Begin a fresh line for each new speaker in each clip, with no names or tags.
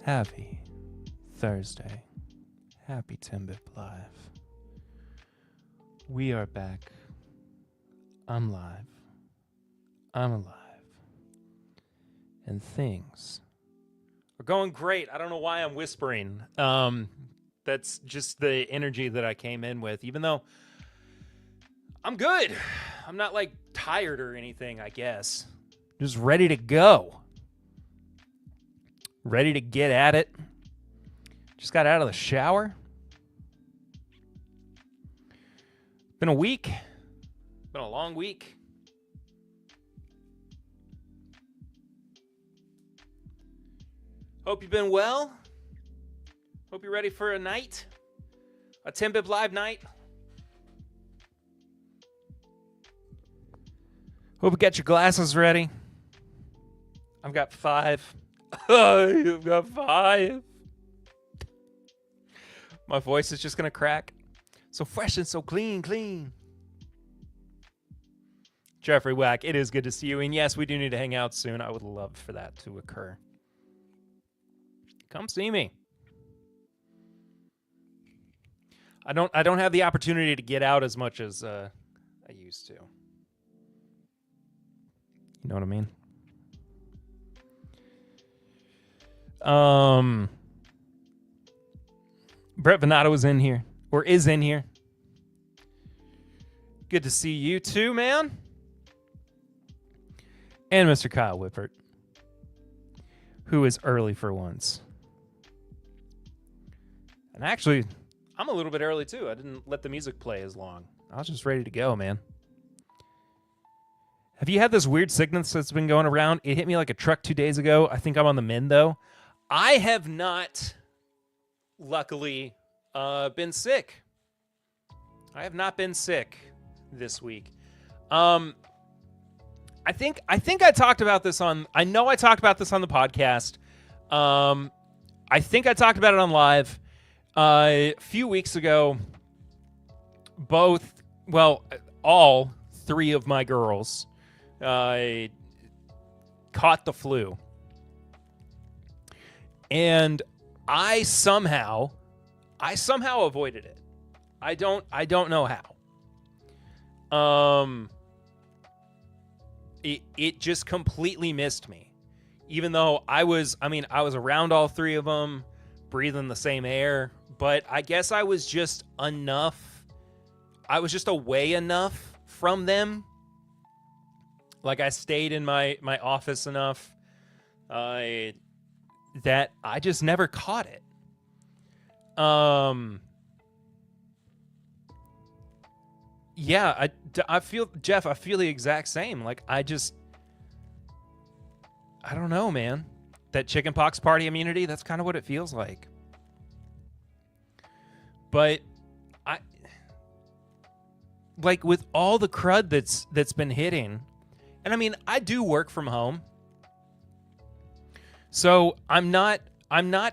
Happy Thursday. Happy Timbip Live. We are back. I'm live. I'm alive. And things are going great. I don't know why I'm whispering. That's just the energy that I came in with, even though I'm good. I'm not like tired or anything, I guess. Just ready to go. Ready to get at it. Just got out of the shower. Been a week. Been a long week. Hope you've been well. Hope you're ready for a night. A Timbip Live night. Hope you got your glasses ready. I've got 5. You've got 5. My voice is just going to crack. So fresh and so clean. Jeffrey Wack, it is good to see you. And yes, we do need to hang out soon. I would love for that to occur. Come see me. I don't have the opportunity to get out as much as I used to. You know what I mean? Brett Venato is in here. Or is in here. Good to see you too, man. And Mr. Kyle Whippert, who is early for once. And actually, I'm a little bit early too. I didn't let the music play as long. I was just ready to go, man. Have you had this weird sickness that's been going around? It hit me like a truck 2 days ago. I think I'm on the mend, though. I have not, luckily, been sick. I have not been sick this week. I think I talked about this on... I know I talked about this on the podcast. I think I talked about it on live. A few weeks ago, all 3 of my girls caught the flu. And I somehow avoided it. I don't know how. It just completely missed me. Even though I was around all 3 of them, breathing the same air, but I guess I was just away enough from them. Like I stayed in my office enough that I just never caught it. Yeah, I feel, Jeff, I feel the exact same. Like I don't know, man. That chickenpox party immunity, that's kind of what it feels like. But with all the crud that's been hitting, and I mean, I do work from home. So I'm not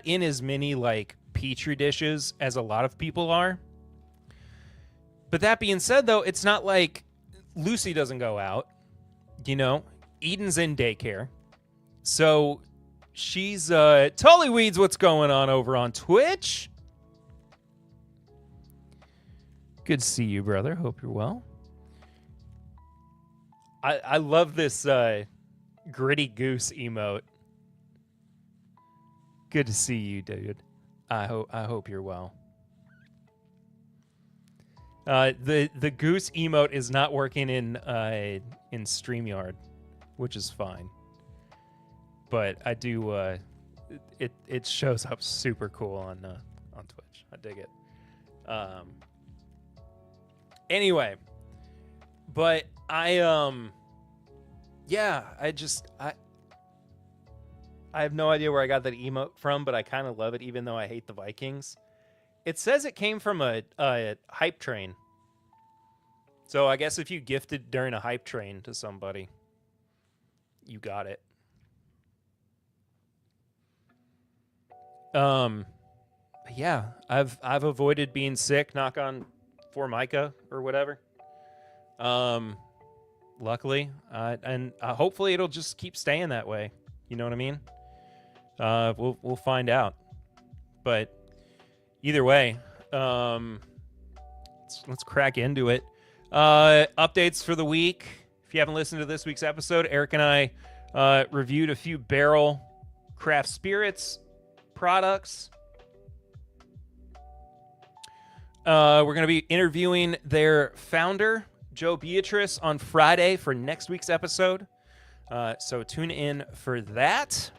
in as many like petri dishes as a lot of people are. But that being said, though, it's not like Lucy doesn't go out. You know, Eden's in daycare. So she's Tullyweeds, what's going on over on Twitch? Good to see you, brother. Hope you're well. I love this gritty goose emote. Good to see you, dude. I hope you're well. The goose emote is not working in StreamYard, which is fine. But I do it shows up super cool on Twitch. I dig it. Anyway, but I have no idea where I got that emote from, but I kind of love it, even though I hate the Vikings. It says it came from a hype train. So I guess if you gifted during a hype train to somebody, you got it. Yeah, I've avoided being sick, knock on Formica or whatever. Luckily, and hopefully it'll just keep staying that way. You know what I mean? We'll find out. But either way, let's crack into it. Updates for the week. If you haven't listened to this week's episode, Eric and I reviewed a few barrel craft spirits products. We're going to be interviewing their founder, Joe Beatrice, on Friday for next week's episode. So tune in for that.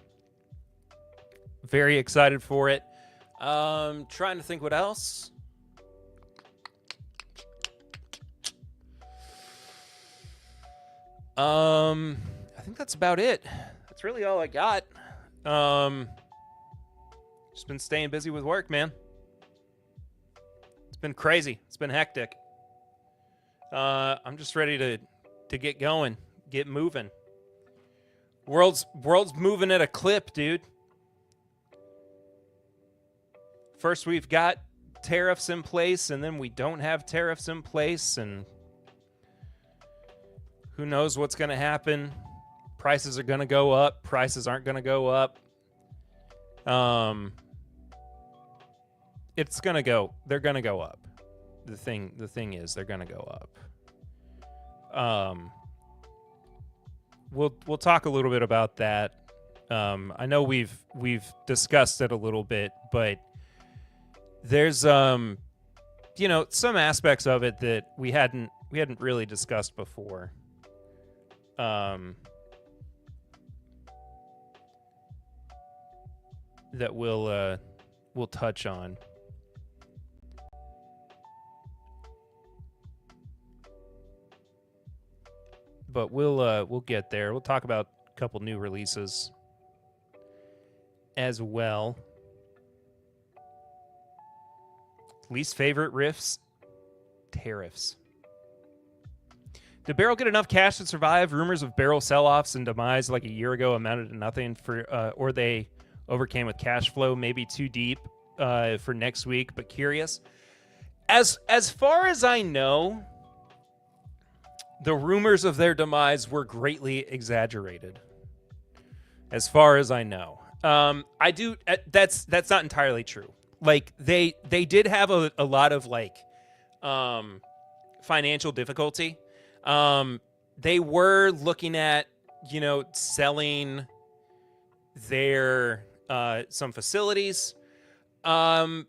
Very excited for it. Trying to think what else. I think that's about it. That's really all I got. Just been staying busy with work, man. It's been crazy. It's been hectic. I'm just ready to get going, get moving. World's moving at a clip, dude. First we've got tariffs in place, and then we don't have tariffs in place, and who knows what's going to happen. Prices are going to go up. Prices aren't going to go up. It's going to go. They're going to go up. The thing is, they're going to go up. We'll talk a little bit about that. I know we've discussed it a little bit, but there's some aspects of it that we hadn't really discussed before. That we'll touch on. But we'll get there. We'll talk about a couple new releases as well. Least favorite riffs, tariffs. Did Barrel get enough cash to survive? Rumors of Barrel sell-offs and demise like a year ago amounted to nothing or they overcame with cash flow. Maybe too deep for next week, but curious. As far as I know, the rumors of their demise were greatly exaggerated. As far as I know, that's not entirely true. Like they did have a lot of financial difficulty. They were looking at selling their some facilities, and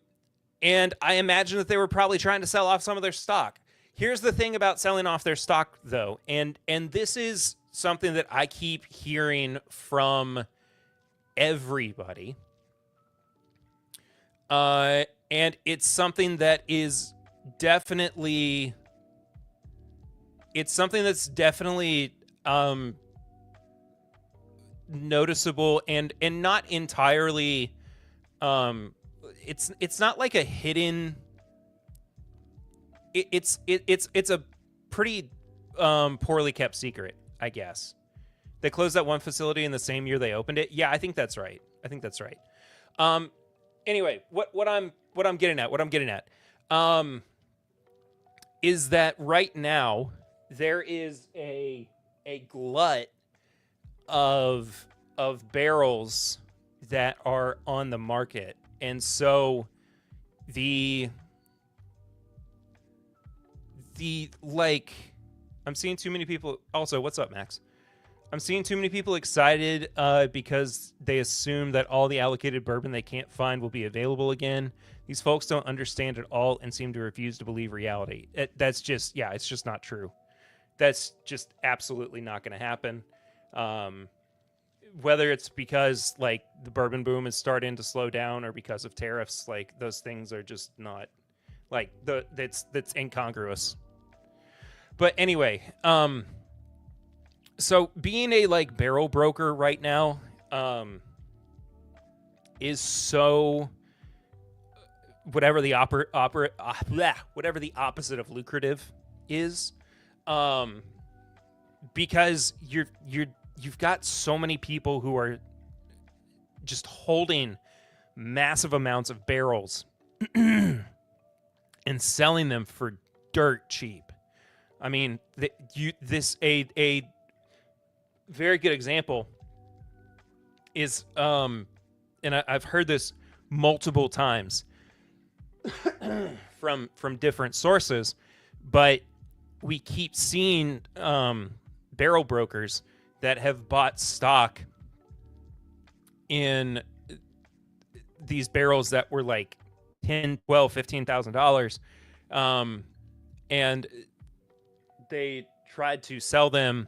I imagine that they were probably trying to sell off some of their stock. Here's the thing about selling off their stock, though, and this is something that I keep hearing from everybody, and it's something that is definitely noticeable and not entirely. It's not like a hidden. It's a pretty poorly kept secret, I guess. They closed that one facility in the same year they opened it. Yeah, I think that's right. Anyway, what I'm getting at is that right now there is a glut of barrels that are on the market, and so I'm seeing too many people. Also, what's up, Max? I'm seeing too many people excited because they assume that all the allocated bourbon they can't find will be available again. These folks don't understand at all and seem to refuse to believe reality. It's just not true. That's just absolutely not going to happen. Whether it's because the bourbon boom is starting to slow down or because of tariffs, those things are just not that's incongruous. But anyway, so being a barrel broker right now is so whatever the whatever the opposite of lucrative is, because you've got so many people who are just holding massive amounts of barrels and selling them for dirt cheap. I mean, a very good example is and I've heard this multiple times from different sources, but we keep seeing barrel brokers that have bought stock in these barrels that were like $10, $12, $15,000, and they tried to sell them,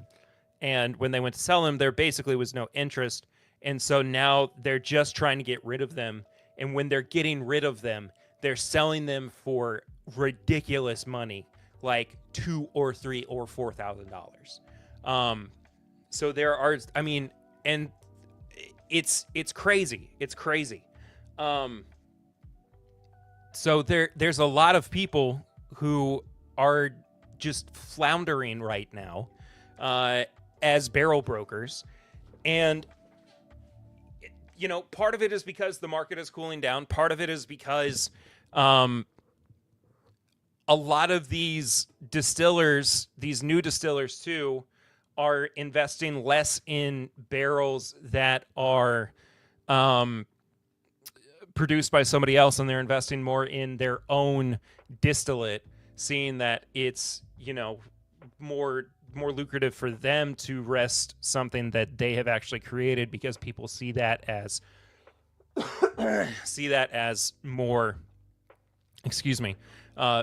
and when they went to sell them, there basically was no interest, and so now they're just trying to get rid of them, and when they're getting rid of them, they're selling them for ridiculous money, like $2,000 or $3,000 or $4,000. So there are, I mean, and it's crazy. It's crazy. So there's a lot of people who are just floundering right now as barrel brokers. And, you know, part of it is because the market is cooling down. Part of it is because a lot of these distillers, these new distillers too, are investing less in barrels that are produced by somebody else, and they're investing more in their own distillate, seeing that it's, you know, more lucrative for them to rest something that they have actually created, because people see that as more,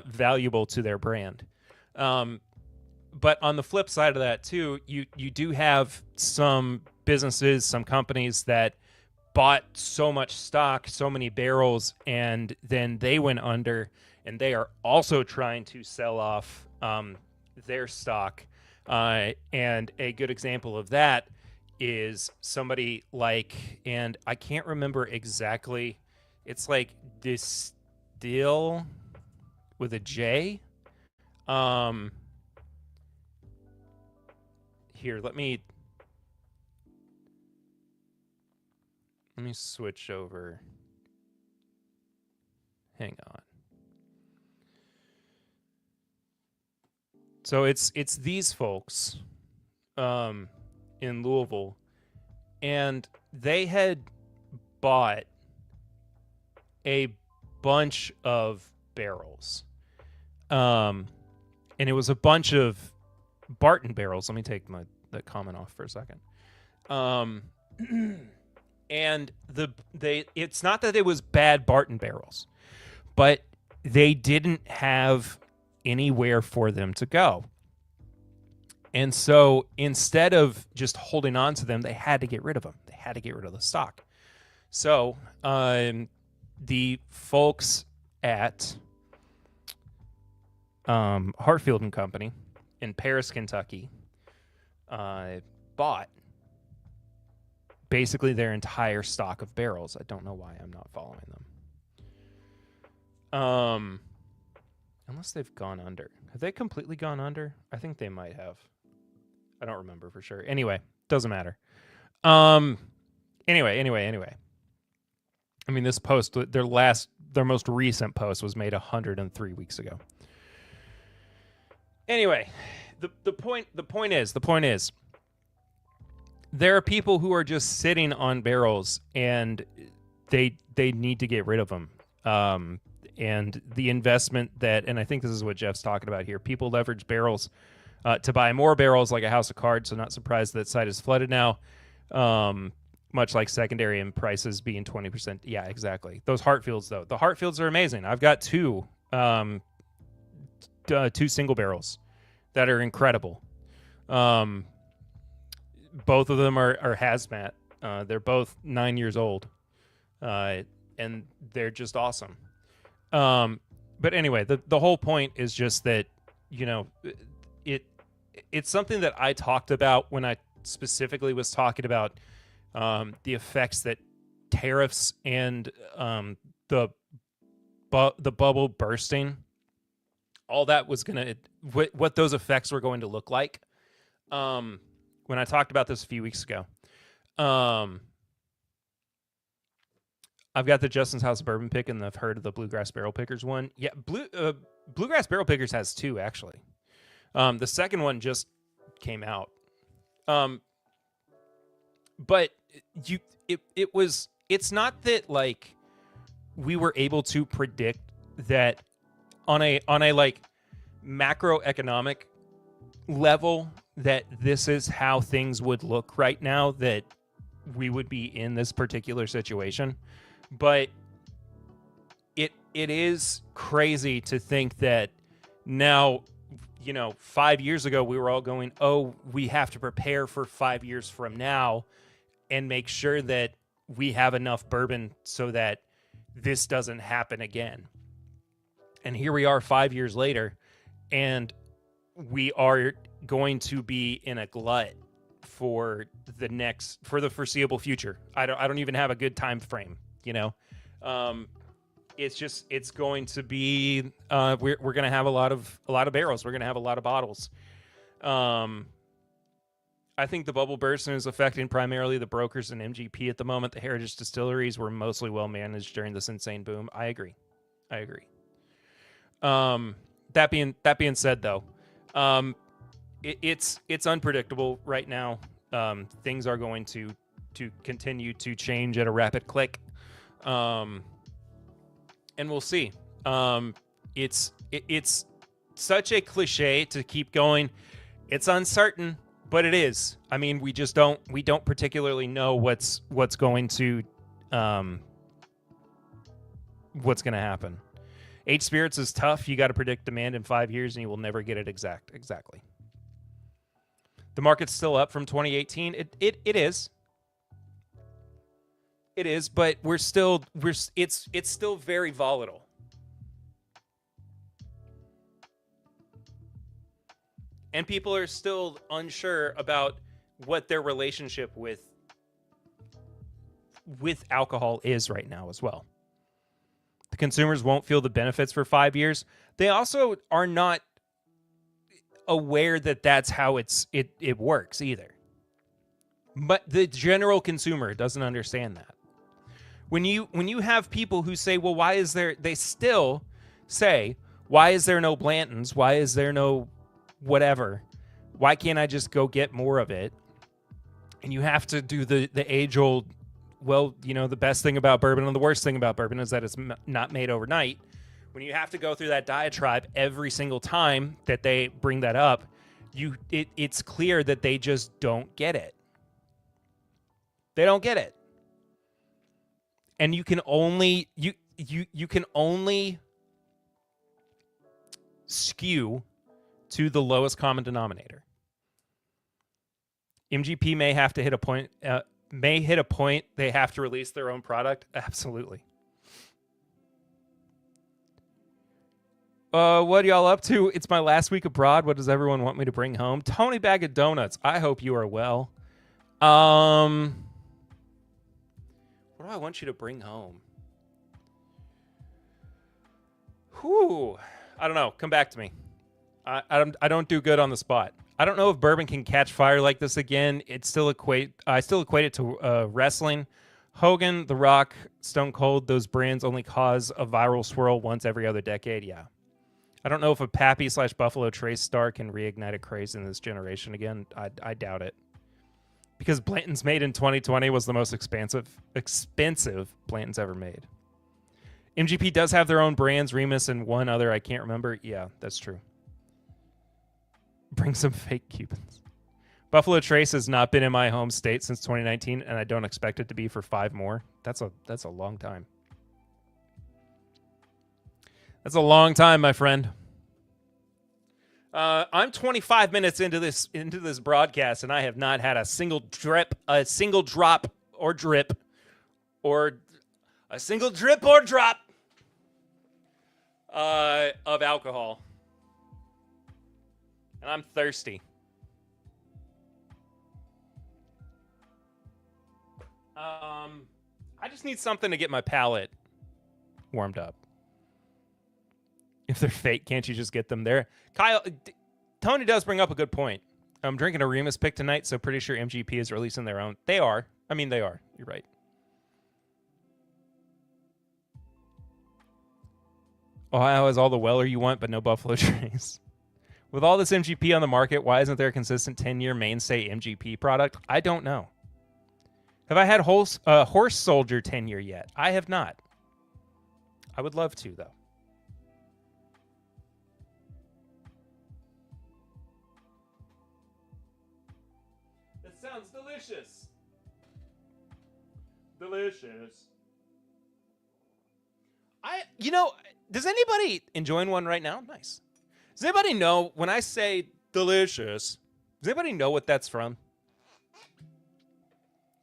valuable to their brand. But on the flip side of that too, you do have some businesses, some companies that bought so much stock, so many barrels, and then they went under, and they are also trying to sell off their stock. And a good example of that is somebody like, and I can't remember exactly, it's like Distill with a J. Here, let me switch over. Hang on. So it's these folks in Louisville, and they had bought a bunch of barrels. And it was a bunch of Barton barrels. Let me take the comment off for a second. And it's not that it was bad Barton barrels, but they didn't have anywhere for them to go. And so instead of just holding on to them, they had to get rid of them. They had to get rid of the stock. So the folks at Hartfield and Company in Paris, Kentucky, bought basically their entire stock of barrels. I don't know why I'm not following them. Unless they've gone under. Have they completely gone under? I think they might have. I don't remember for sure. Anyway, doesn't matter. Anyway. I mean, this post, their most recent post was made 103 weeks ago. Anyway, the point is, there are people who are just sitting on barrels, and they need to get rid of them. And the investment that, and I think this is what Jeff's talking about here, people leverage barrels to buy more barrels like a house of cards, so not surprised that site is flooded now, much like secondary and prices being 20%. Yeah, exactly. Those Hartfields, though. The Hartfields are amazing. I've got two single barrels that are incredible. Both of them are hazmat. They're both 9 years old, and they're just awesome. But anyway, the whole point is just that, you know, it's something that I talked about when I specifically was talking about the effects that tariffs and the bubble bursting, all that was what those effects were going to look like. When I talked about this a few weeks ago, I've got the Justin's House Bourbon pick, and I've heard of the Bluegrass Barrel Pickers one. Yeah, Bluegrass Barrel Pickers has two, actually. The second one just came out. But it's it's not that like we were able to predict that on a like macroeconomic level that this is how things would look right now, that we would be in this particular situation. But it is crazy to think that now, 5 years ago we were all going, oh, we have to prepare for 5 years from now and make sure that we have enough bourbon so that this doesn't happen again. And here we are 5 years later, and we are going to be in a glut for the foreseeable future. I don't even have a good time frame, it's going to be we're going to have a lot of barrels. We're going to have a lot of bottles. I think the bubble bursting is affecting primarily the brokers and MGP at the moment. The heritage distilleries were mostly well managed during this insane boom. I agree. That being said, though, it's unpredictable right now. Things are going to continue to change at a rapid click, and we'll see. It's such a cliche to keep going. It's uncertain, but it is. I mean, we don't particularly know what's going to happen. Aged spirits is tough. You got to predict demand in 5 years, and you will never get it exactly. The market's still up from 2018. It is. It is, but it's still very volatile. And people are still unsure about what their relationship with alcohol is right now as well. The consumers won't feel the benefits for 5 years. They also are not aware that that's how it works either. But the general consumer doesn't understand that. When you have people who say, well, why is there no Blantons? Why is there no whatever? Why can't I just go get more of it? And you have to do the age-old, well, the best thing about bourbon and the worst thing about bourbon is that it's not made overnight. When you have to go through that diatribe every single time that they bring that up, it's clear that they just don't get it. They don't get it. And you can only skew to the lowest common denominator. MGP may have to hit a point. They have to release their own product. Absolutely. What are y'all up to? It's my last week abroad. What does everyone want me to bring home? Tony Bag of Donuts. I hope you are well. What do I want you to bring home? Whew. I don't know. Come back to me. I don't do good on the spot. I don't know if bourbon can catch fire like this again. I still equate it to wrestling. Hogan, The Rock, Stone Cold, those brands only cause a viral swirl once every other decade. Yeah. I don't know if a Pappy/Buffalo Trace star can reignite a craze in this generation again. I doubt it. Because Blanton's made in 2020 was the most expensive Blanton's ever made. MGP does have their own brands, Remus and one other I can't remember. Yeah, that's true. Bring some fake Cubans. Buffalo Trace has not been in my home state since 2019, and I don't expect it to be for 5 more. That's a long time. That's a long time, my friend. I'm 25 minutes into this broadcast, and I have not had a single drop, or a single drip or drop, of alcohol. And I'm thirsty. I just need something to get my palate warmed up. If they're fake, can't you just get them there? Kyle, Tony does bring up a good point. I'm drinking a Remus pick tonight, so pretty sure MGP is releasing their own. They are. They are. You're right. Ohio has all the Weller you want, but no Buffalo Trace. With all this MGP on the market, why isn't there a consistent 10-year mainstay MGP product? I don't know. Have I had Horse Soldier tenure yet? I have not. I would love to, though. That sounds delicious. Delicious. Does anybody enjoying one right now? Nice. Does anybody know when I say delicious, does anybody know what that's from?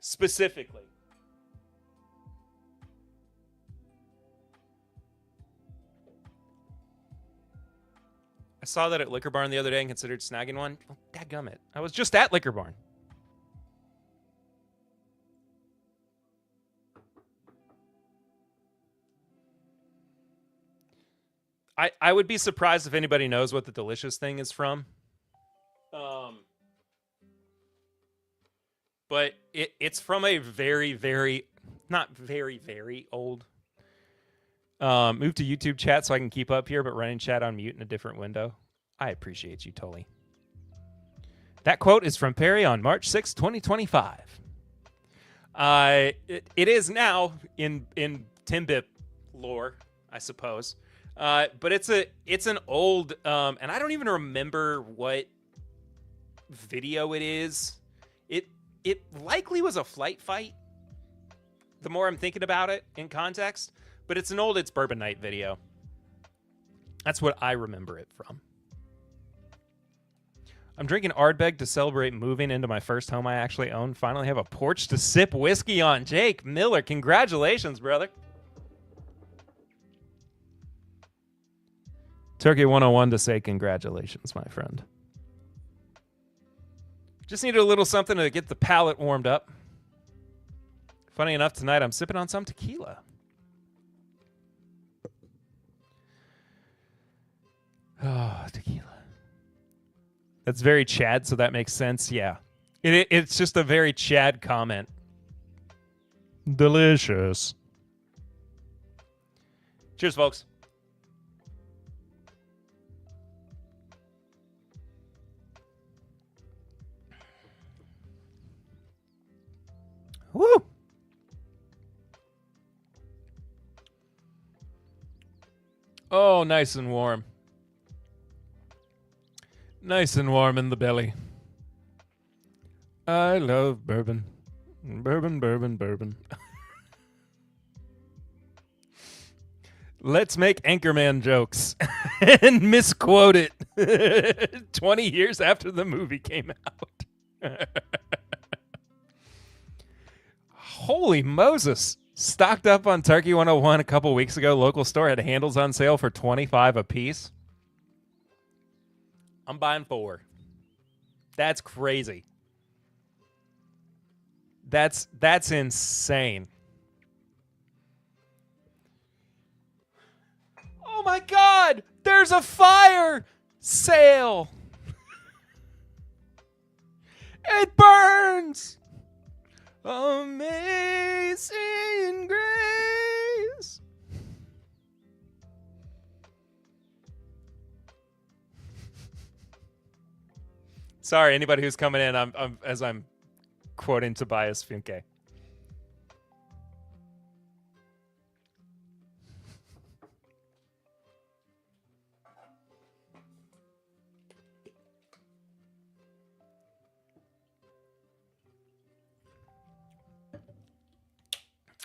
Specifically. I saw that at Liquor Barn the other day and considered snagging one. Oh, dadgummit. I was just at Liquor Barn. I would be surprised if anybody knows what the delicious thing is from. But it's from a very, very, not very, very old. Move to YouTube chat so I can keep up here, but running chat on mute in a different window. I appreciate you, Tully. That quote is from Perry on March 6, 2025. It is now in Timbip lore, I suppose. But it's an old, and I don't even remember what video it is. It likely was a flight fight. The more I'm thinking about it in context, but it's an old It's Bourbon Night video. That's what I remember it from. I'm drinking Ardbeg to celebrate moving into my first home I actually own. Finally have a porch to sip whiskey on. Jake Miller, congratulations, brother. Turkey 101 to say congratulations, my friend. Just needed a little something to get the palate warmed up. Funny enough, tonight I'm sipping on some tequila. Oh, tequila. That's very Chad, so that makes sense. Yeah. It's just a very Chad comment. Delicious. Cheers, folks. Woo! Oh, nice and warm. Nice and warm in the belly. I love bourbon. Bourbon, bourbon, bourbon. Let's make Anchorman jokes and misquote it 20 years after the movie came out. Holy Moses. Stocked up on Turkey 101 a couple weeks ago. Local store had handles on sale for $25 a piece. I'm buying 4. That's crazy. That's insane. Oh my God! There's a fire sale! It burns! Amazing grace. Sorry, anybody who's coming in, I'm quoting Tobias Funke.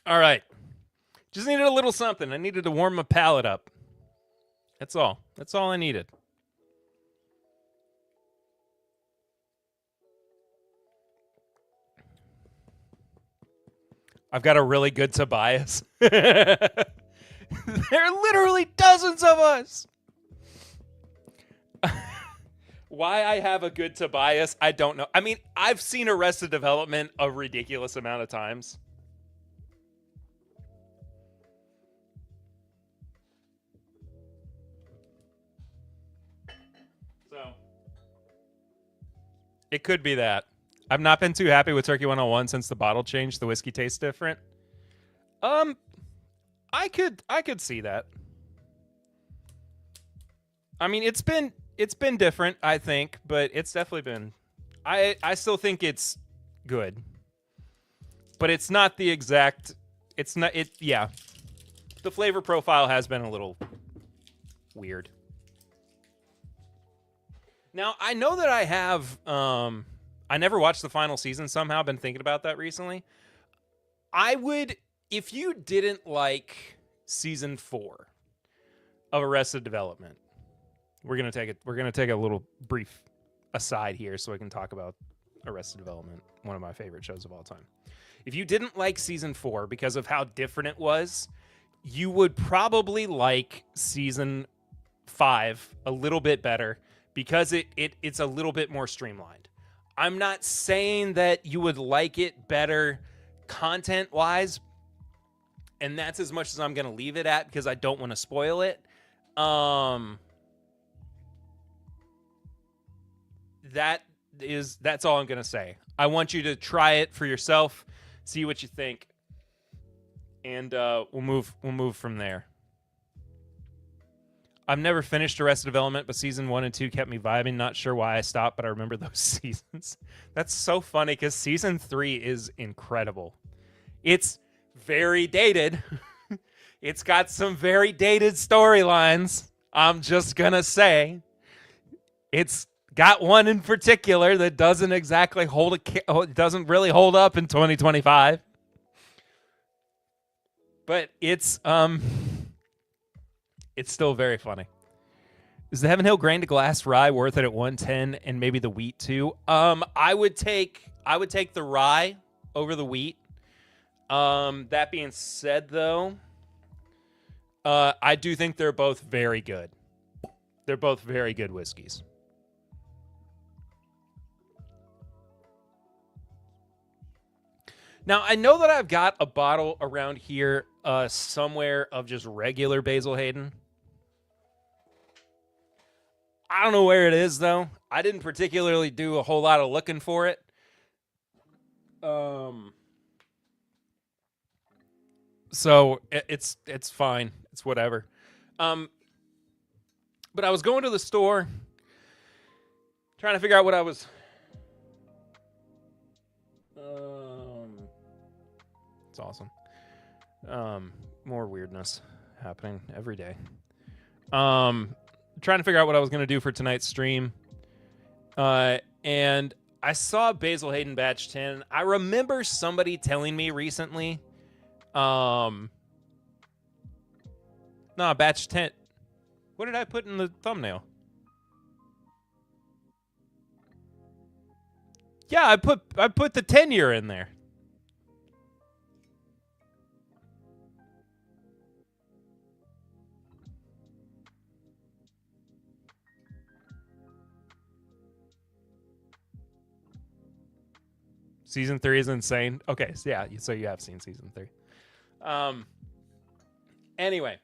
All right. Just needed a little something. I needed to warm my palate up. That's all. That's all I needed. I've got a really good Tobias. There are literally dozens of us. Why I have a good Tobias, I don't know. I mean, I've seen Arrested Development a ridiculous amount of times. So, it could be that. I've not been too happy with Turkey 101 since the bottle changed. The whiskey tastes different. I could see that. I mean, it's been different, I think, but it's definitely been. I still think it's good. but it's not the exact. It's not it. Yeah, the flavor profile has been a little weird. Now I know that I have. I never watched the final season. Somehow, I've been thinking about that recently. I would, if you didn't like season 4 of Arrested Development. We're gonna take a little brief aside here so I can talk about Arrested Development, one of my favorite shows of all time. If you didn't like season 4 because of how different it was, you would probably like season 5 a little bit better because it's a little bit more streamlined. I'm not saying that you would like it better content-wise, and that's as much as I'm going to leave it at because I don't want to spoil it. That's all I'm going to say. I want you to try it for yourself, see what you think, and we'll move from there. I've never finished Arrested Development, but season 1 and 2 kept me vibing. Not sure why I stopped, but I remember those seasons. That's so funny because season 3 is incredible. It's very dated. It's got some very dated storylines. I'm just gonna say, it's got one in particular that doesn't exactly doesn't really hold up in 2025. But it's still very funny. Is the Heaven Hill Grain to Glass rye worth it at 110 and maybe the wheat too? I would take the rye over the wheat. That being said though, I do think they're both very good. They're both very good whiskeys. Now, I know that I've got a bottle around here somewhere of just regular Basil Hayden. I don't know where it is, though. I didn't particularly do a whole lot of looking for it. So it's fine. It's whatever. But I was going to the store, trying to figure out what I was... It's awesome. More weirdness happening every day. Trying to figure out what I was going to do for tonight's stream. And I saw Basil Hayden Batch 10. I remember somebody telling me recently, no, Batch 10. What did I put in the thumbnail? Yeah, I put the 10-year in there. Season 3 is insane. Okay, so yeah, so you have seen season 3. Anyway,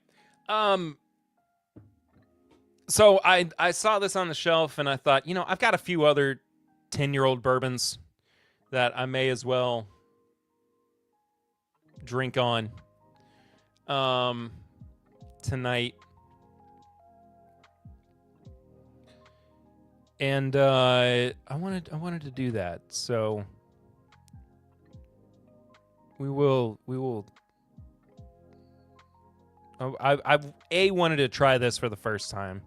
so I saw this on the shelf and I thought, I've got a few other 10-year-old bourbons that I may as well drink on tonight. And I wanted to do that. So we will I wanted to try this for the first time.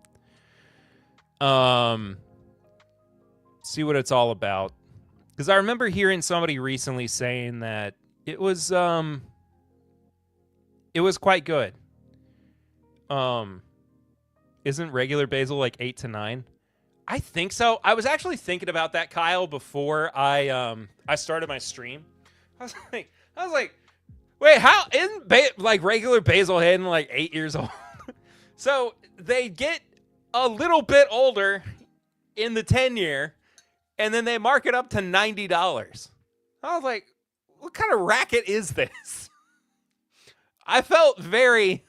See what it's all about. Because I remember hearing somebody recently saying that it was quite good. Isn't regular basil like 8 to 9? I think so. I was actually thinking about that, Kyle, before I started my stream. I was like, wait, how isn't regular Basil Hayden like 8 years old? So they get a little bit older in the 10-year, and then they mark it up to $90. I was like, what kind of racket is this? I felt a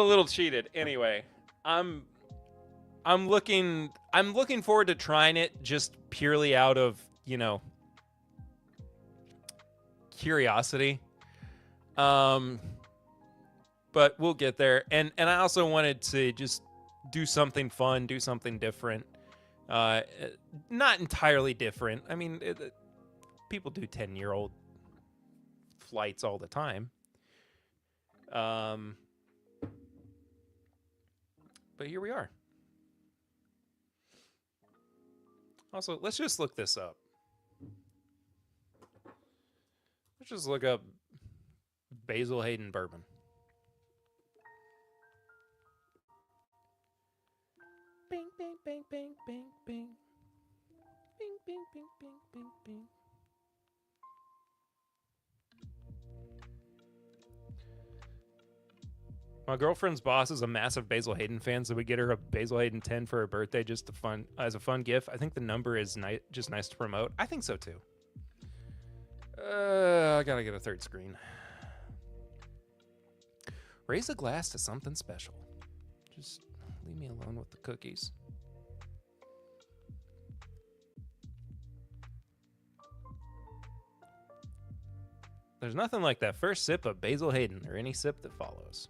little cheated. Anyway, I'm looking forward to trying it just purely out of, curiosity. But we'll get there. And I also wanted to just do something fun, do something different. Not entirely different. I mean, people do 10-year-old flights all the time. But here we are. Also, let's just look this up. Let's just look up Basil Hayden bourbon. Bing, bing, bing, bing, bing, bing. Bing, bing, bing, bing, bing, bing. My girlfriend's boss is a massive Basil Hayden fan, so we get her a Basil Hayden 10 for her birthday just as a fun gift. I think the number is just nice to promote. I think so too. I gotta get a third screen. Raise a glass to something special. Just leave me alone with the cookies. There's nothing like that first sip of Basil Hayden or any sip that follows.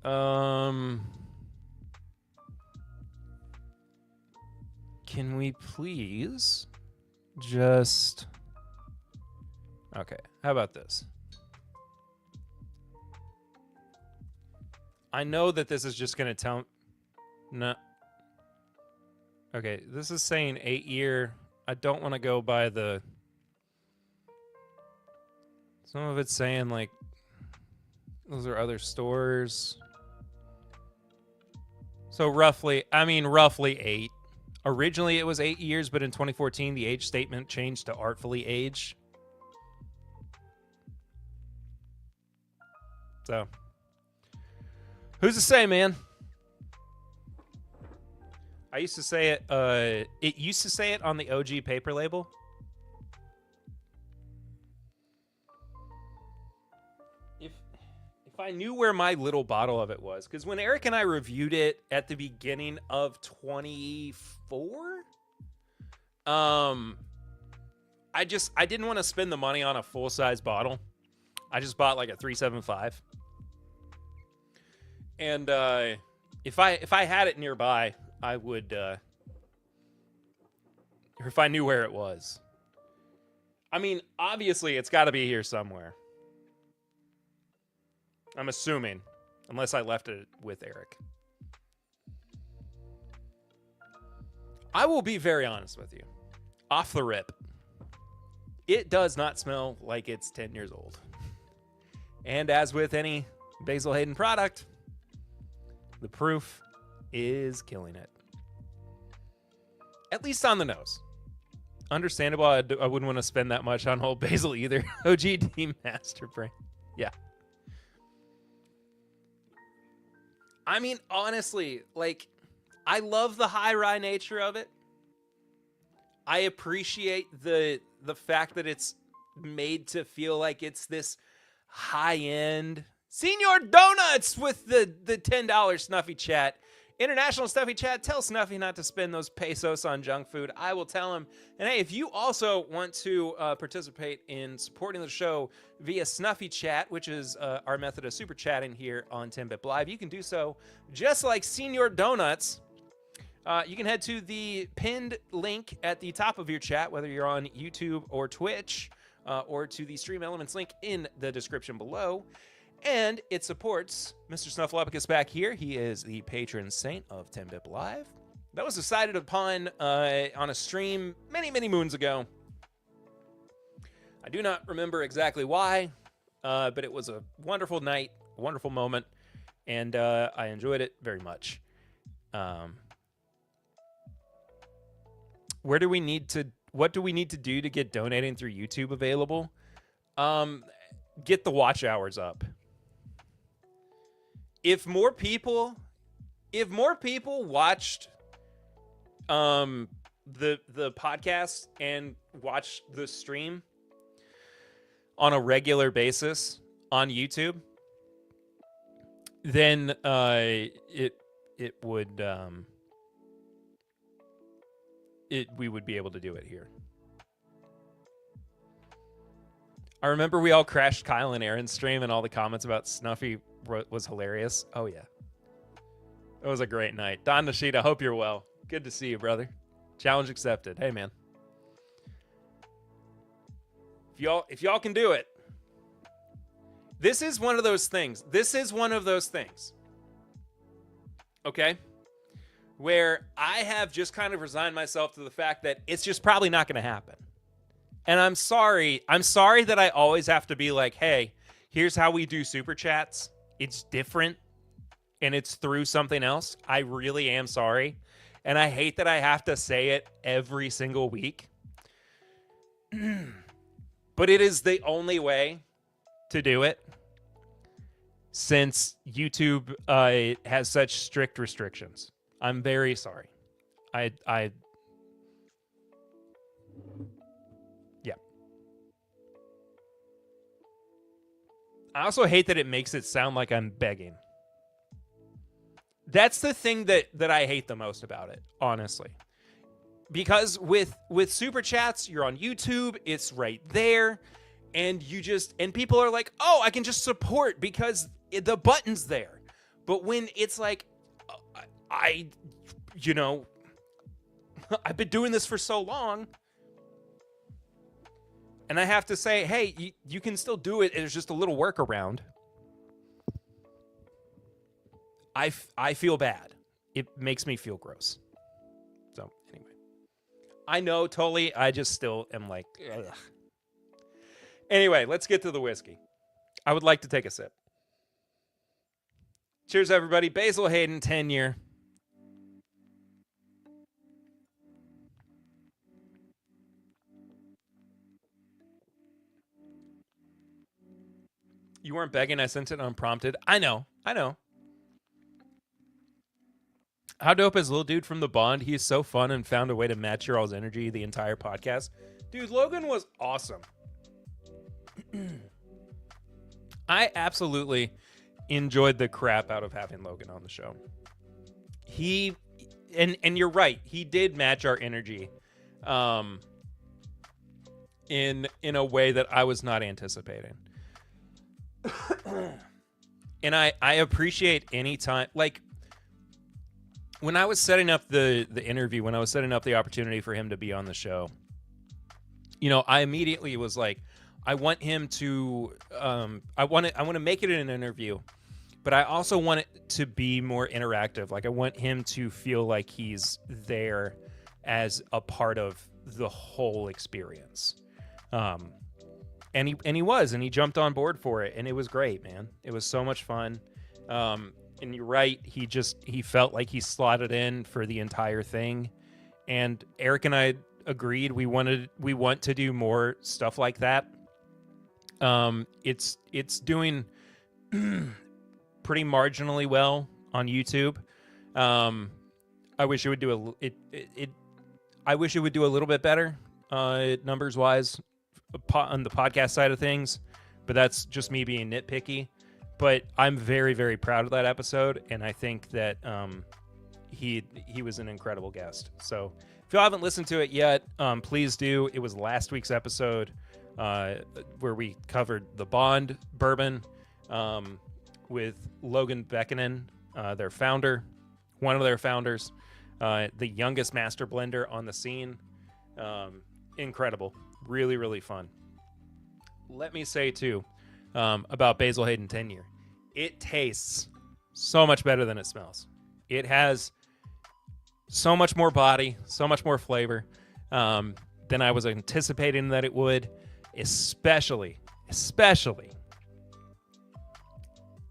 Can we please just... Okay, how about this? I know that this is just going to tell... No. Okay, this is saying 8-year. I don't want to go by the... Some of it's saying, like, those are other stores. So roughly 8. Originally it was 8 years, but in 2014 the age statement changed to artfully age. So, who's to say, man? I used to say it, it used to say it on the OG paper label. If I knew where my little bottle of it was, because when Eric and I reviewed it at the beginning of 24, I didn't want to spend the money on a full-size bottle. I just bought like a 375. And if I had it nearby, I would, or if I knew where it was. I mean, obviously it's got to be here somewhere. I'm assuming, unless I left it with Eric. I will be very honest with you. Off the rip, it does not smell like it's 10 years old. And as with any Basil Hayden product, the proof is killing it. At least on the nose. Understandable, I wouldn't want to spend that much on Old Basil either. OGD Master Brain. Yeah. I mean, honestly, like, I love the high rye nature of it. I appreciate the fact that it's made to feel like it's this high-end Senior Donuts with the $10 Snuffy Chat. International Snuffy Chat, tell Snuffy not to spend those pesos on junk food. I will tell him. And hey, if you also want to participate in supporting the show via Snuffy Chat, which is our method of super chatting here on 10-Bit Live, you can do so just like Senior Donuts. You can head to the pinned link at the top of your chat, whether you're on YouTube or Twitch, or to the Stream Elements link in the description below. And it supports Mr. Snuffleupagus back here. He is the patron saint of 10-Bit Live. That was decided upon on a stream many, many moons ago. I do not remember exactly why, but it was a wonderful night, a wonderful moment, and I enjoyed it very much. What do we need to do to get donating through YouTube available? Get the watch hours up. If more people watched the podcast and watched the stream on a regular basis on YouTube, then we would be able to do it here. I remember we all crashed Kyle and Aaron's stream, and all the comments about Snuffy was hilarious. Oh, yeah. It was a great night. Don Nishida, hope you're well. Good to see you, brother. Challenge accepted. Hey, man. If y'all can do it. This is one of those things. Okay? Where I have just kind of resigned myself to the fact that it's just probably not going to happen. And I'm sorry. I'm sorry that I always have to be like, hey, here's how we do super chats. It's different and it's through something else. I really am sorry. And I hate that I have to say it every single week. But it is the only way to do it since YouTube has such strict restrictions. I'm very sorry. Yeah. I also hate that it makes it sound like I'm begging. That's the thing that I hate the most about it, honestly. Because with super chats, you're on YouTube, it's right there, and people are like, "Oh, I can just support because the button's there." But when it's like I've been doing this for so long, and I have to say, "Hey, you can still do it. There's just a little workaround." I feel bad. It makes me feel gross. So, anyway. I know, totally. I just still am like, ugh. Anyway, let's get to the whiskey. I would like to take a sip. Cheers, everybody. Basil Hayden, 10-year. You weren't begging. I sent it unprompted. I know. How dope is little dude from the Bond? He's so fun and found a way to match your all's energy the entire podcast. Dude, Logan was awesome. I absolutely enjoyed the crap out of having Logan on the show. And you're right, he did match our energy in a way that I was not anticipating. And I appreciate any time, like, when I was setting up the interview, when I was setting up the opportunity for him to be on the show, I immediately was like, I want him to, I want to make it an interview, but I also want it to be more interactive. Like, I want him to feel like he's there as a part of the whole experience. And he was, and he jumped on board for it, and it was great, man. It was so much fun. And you're right, he felt like he slotted in for the entire thing. And Eric and I agreed we want to do more stuff like that. It's doing pretty marginally well on YouTube. I wish it would do I wish it would do a little bit better numbers wise on the podcast side of things, but that's just me being nitpicky. But I'm very, very proud of that episode, and I think that he was an incredible guest. So if you haven't listened to it yet, please do. It was last week's episode where we covered the Bond Bourbon with Logan Beckenen, their founder, one of their founders, the youngest master blender on the scene. Incredible. Really, really fun. Let me say, too, about Basil Hayden 10-year. It tastes so much better than it smells. It has so much more body, so much more flavor than I was anticipating that it would, especially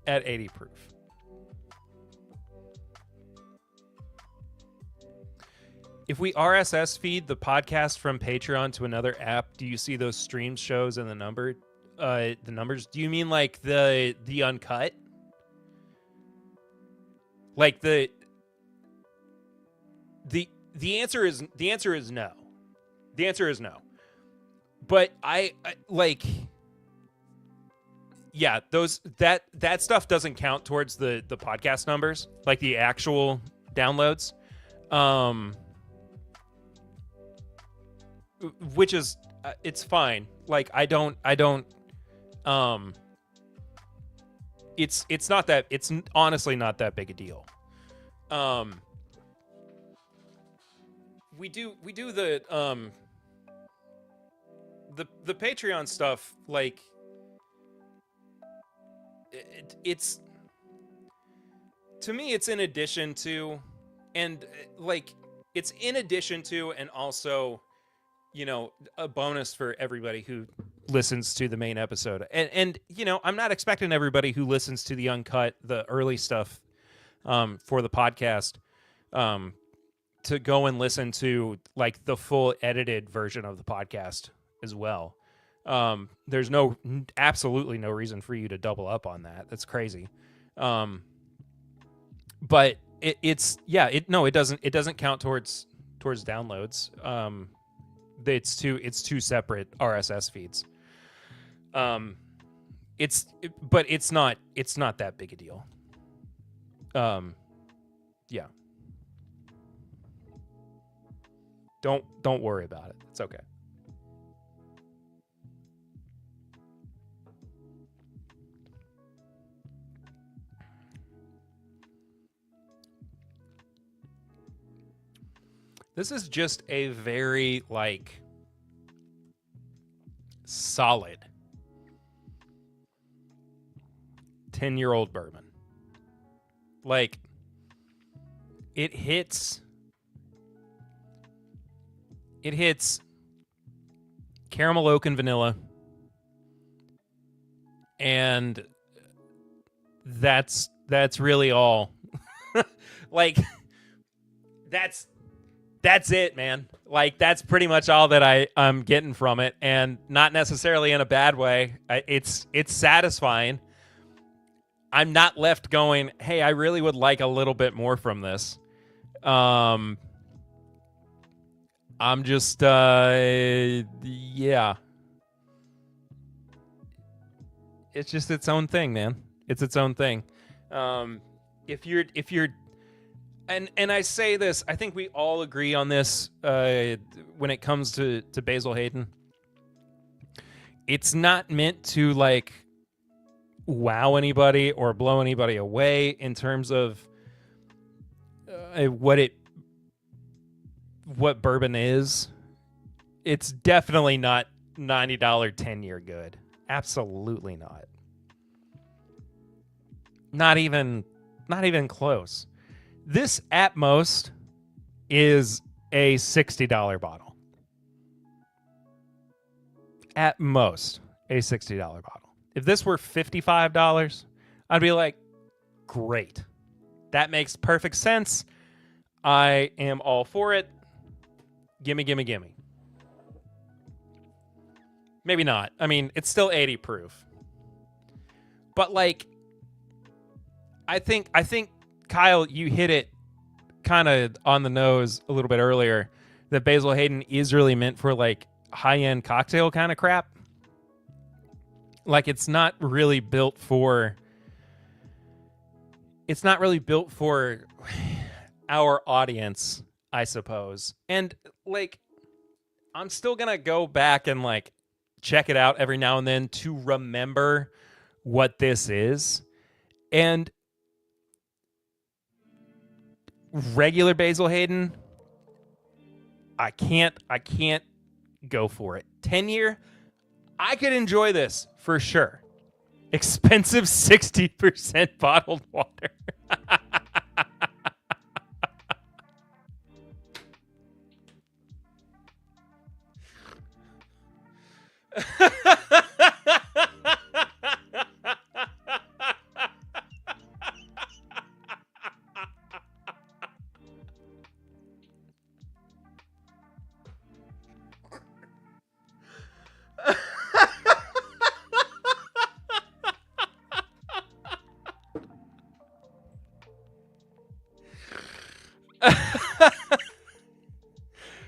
at 80 proof. If we RSS feed the podcast from Patreon to another app, do you see those stream shows and the numbers? Do you mean like the uncut? Like the answer is no. The answer is no. But I like, yeah, that stuff doesn't count towards the podcast numbers, like the actual downloads. Which is it's fine. Like I don't it's not that, it's honestly not that big a deal. We do the Patreon stuff, like it's to me, it's in addition to, and like it's in addition to, and also, you know, a bonus for everybody who listens to the main episode. And you know, I'm not expecting everybody who listens to the uncut, the early stuff, for the podcast, to go and listen to like the full edited version of the podcast as well. There's absolutely no reason for you to double up on that. That's crazy. But it doesn't count towards downloads. It's two separate RSS feeds. But it's not that big a deal. Yeah. Don't worry about it. It's okay. This is just a very, like, solid 10-year-old bourbon. Like, it hits caramel, oak, and vanilla. And that's really all. Like, that's it, man. Like, that's pretty much all that I'm getting from it, and not necessarily in a bad way. It's satisfying. I'm not left going, hey, I really would like a little bit more from this. I'm just, yeah. It's just its own thing, man. It's its own thing. If you're, and I say this, I think we all agree on this, when it comes to Basil Hayden. It's not meant to, like, wow anybody or blow anybody away in terms of what bourbon is. It's definitely not $90 10-year good. Absolutely not. Not even close. This at most is a $60 bottle. At most, a $60 bottle. If this were $55, I'd be like, great. That makes perfect sense. I am all for it. Gimme. Maybe not. I mean, it's still 80 proof. But, like, I think Kyle, you hit it kind of on the nose a little bit earlier, that Basil Hayden is really meant for, like, high-end cocktail kind of crap. Like, it's not really built for our audience, I suppose. And, like, I'm still gonna go back and, like, check it out every now and then to remember what this is. And regular Basil Hayden, I can't go for it. 10-year, I could enjoy this for sure. Expensive 60% bottled water.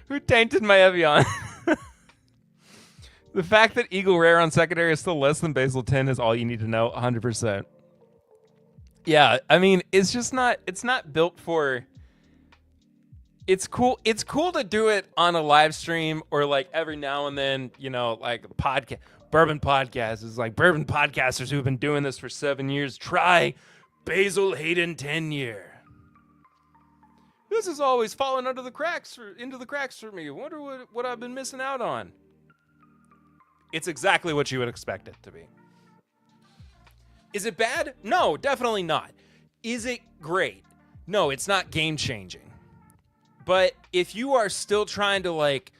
Who tainted my Evian? The fact that Eagle Rare on secondary is still less than Basil 10 is all you need to know. 100%. Yeah, I mean, it's just not. It's not built for. It's cool. It's cool to do it on a live stream or like every now and then. You know, like podcast. Bourbon Podcast is like bourbon podcasters who've been doing this for 7 years. Try Basil Hayden 10-year. This is always falling into the cracks for me. I wonder what I've been missing out on. It's exactly what you would expect it to be. Is it bad? No, definitely not. Is it great? No, it's not game changing. But if you are still trying to like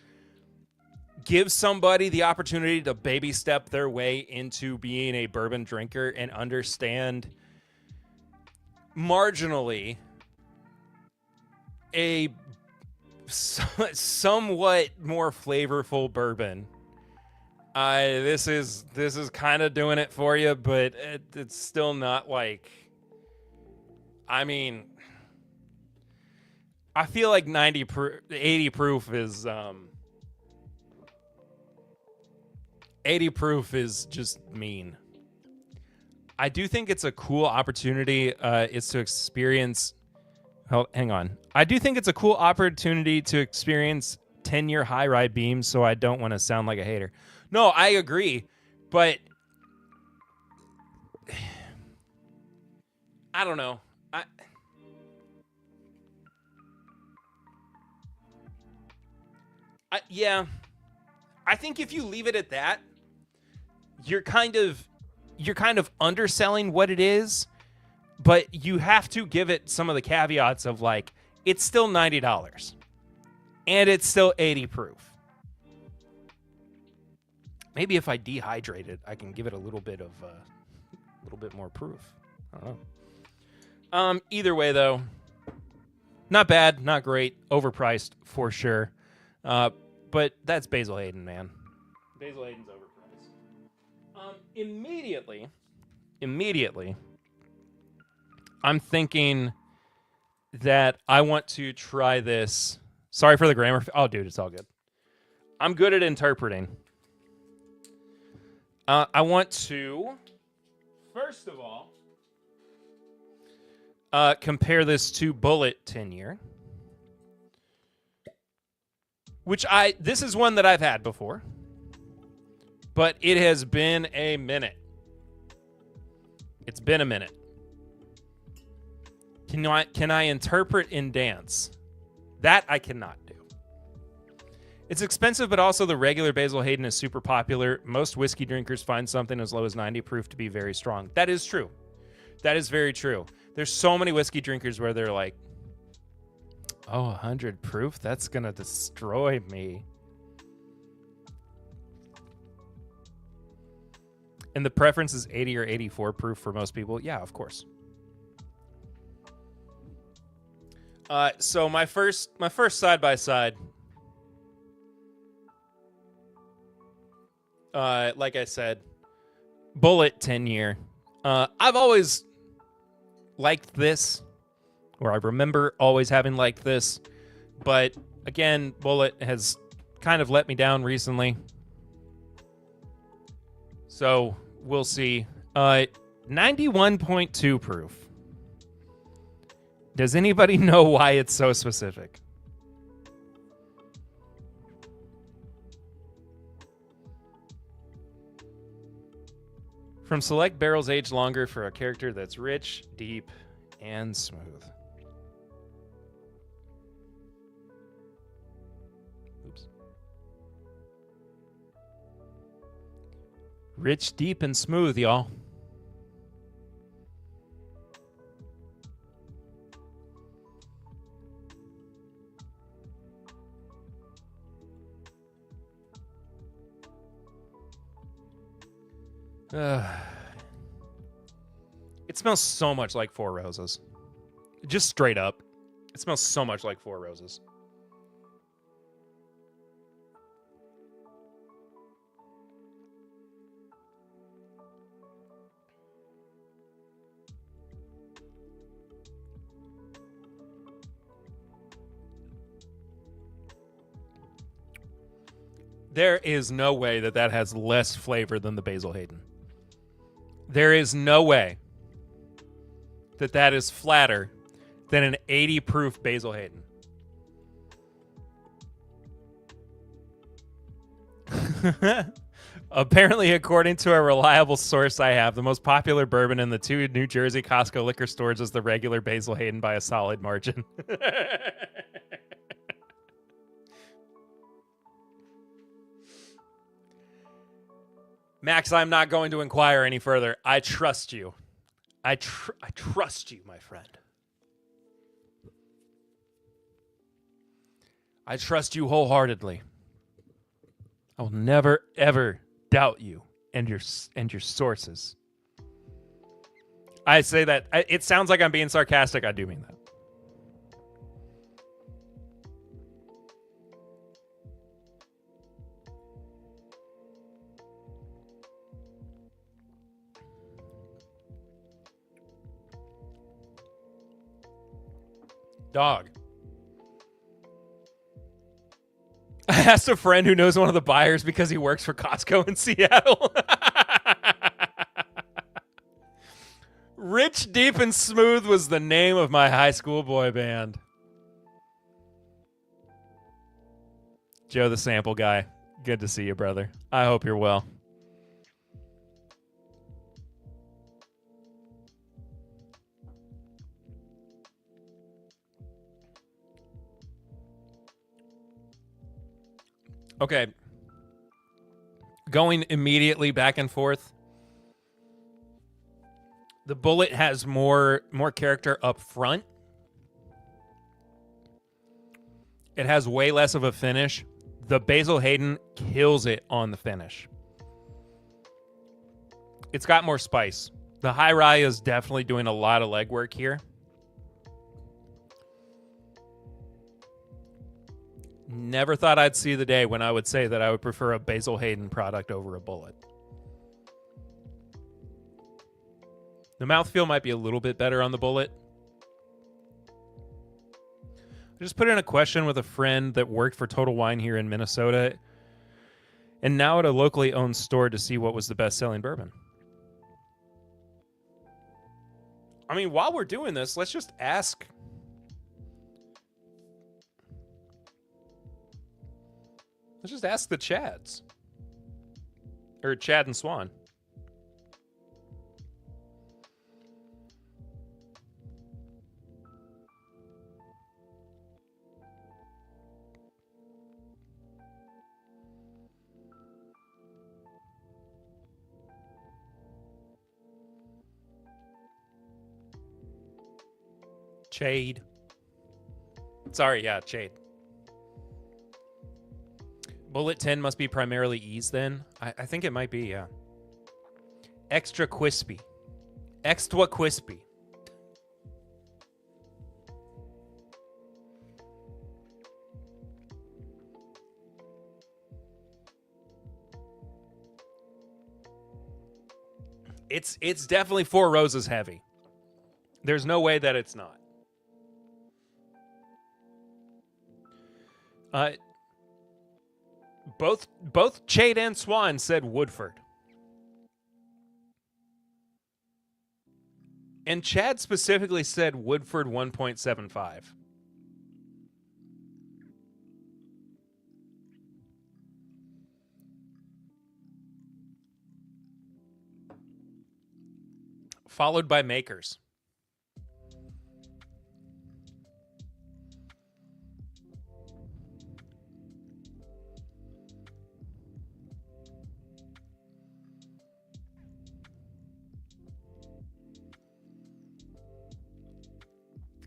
give somebody the opportunity to baby step their way into being a bourbon drinker and understand marginally a somewhat more flavorful bourbon, this is kind of doing it for you, but it's still not like, I mean, I feel like 80 proof is 80 proof is just mean. I do think it's a cool opportunity is to experience. Oh, hang on. I do think it's a cool opportunity to experience 10-year high ride beams, so I don't want to sound like a hater. No, I agree, but I don't know. Yeah. I think if you leave it at that, you're kind of underselling what it is, but you have to give it some of the caveats of like, it's still $90 and it's still 80 proof. Maybe if I dehydrate it, I can give it a little bit more proof. I don't know. Either way though, not bad, not great, overpriced for sure. But that's Basil Hayden, man. Basil Hayden's overpriced. Immediately, I'm thinking that I want to try this. Sorry for the grammar. Oh, dude, it's all good. I'm good at interpreting. I want to, first of all, compare this to Bullet 10-year. This is one that I've had before, but it has been a minute. It's been a minute. Can I interpret in dance? That I cannot do. It's expensive, but also the regular Basil Hayden is super popular. Most whiskey drinkers find something as low as 90 proof to be very strong. That is true. That is very true. There's so many whiskey drinkers where they're like, oh, 100 proof? That's going to destroy me. And the preference is 80 or 84 proof for most people. Yeah, of course. So my first side-by-side, like I said, Bullet 10-year. I've always liked this, or I remember always having liked this, but again, Bullet has kind of let me down recently. So we'll see. 91.2 proof. Does anybody know why it's so specific? From select barrels aged longer for a character that's rich, deep, and smooth. Oops. Rich, deep, and smooth, y'all. It smells so much like Four Roses. Just straight up. It smells so much like Four Roses. There is no way that has less flavor than the Basil Hayden. There is no way that is flatter than an 80 proof Basil Hayden. Apparently, according to a reliable source I have, the most popular bourbon in the two New Jersey Costco liquor stores is the regular Basil Hayden by a solid margin. Max, I'm not going to inquire any further. I trust you. I trust you, my friend. I trust you wholeheartedly. I will never, ever doubt you and your sources. I say that. It sounds like I'm being sarcastic. I do mean that. Dog. I asked a friend who knows one of the buyers because he works for Costco in Seattle. Rich, Deep, and Smooth was the name of my high school boy band. Joe the Sample Guy. Good to see you, brother. I hope you're well. Okay. Going immediately back and forth. The Bullet has more character up front. It has way less of a finish. The Basil Hayden kills it on the finish. It's got more spice. The High Rye is definitely doing a lot of legwork here. Never thought I'd see the day when I would say that I would prefer a Basil Hayden product over a Bullet. The mouthfeel might be a little bit better on the Bullet. I just put in a question with a friend that worked for Total Wine here in Minnesota and now at a locally owned store to see what was the best-selling bourbon. I mean, while we're doing this, let's just ask... Let's just ask the Chads. Or Chad and Swan. Chade. Sorry, yeah, Chade. Bullet 10 must be primarily ease then. I think it might be, yeah. Extra crispy. Extra crispy. It's definitely Four Roses heavy. There's no way that it's not. Both Chade and Swan said Woodford. And Chad specifically said Woodford 1.75. Followed by Makers.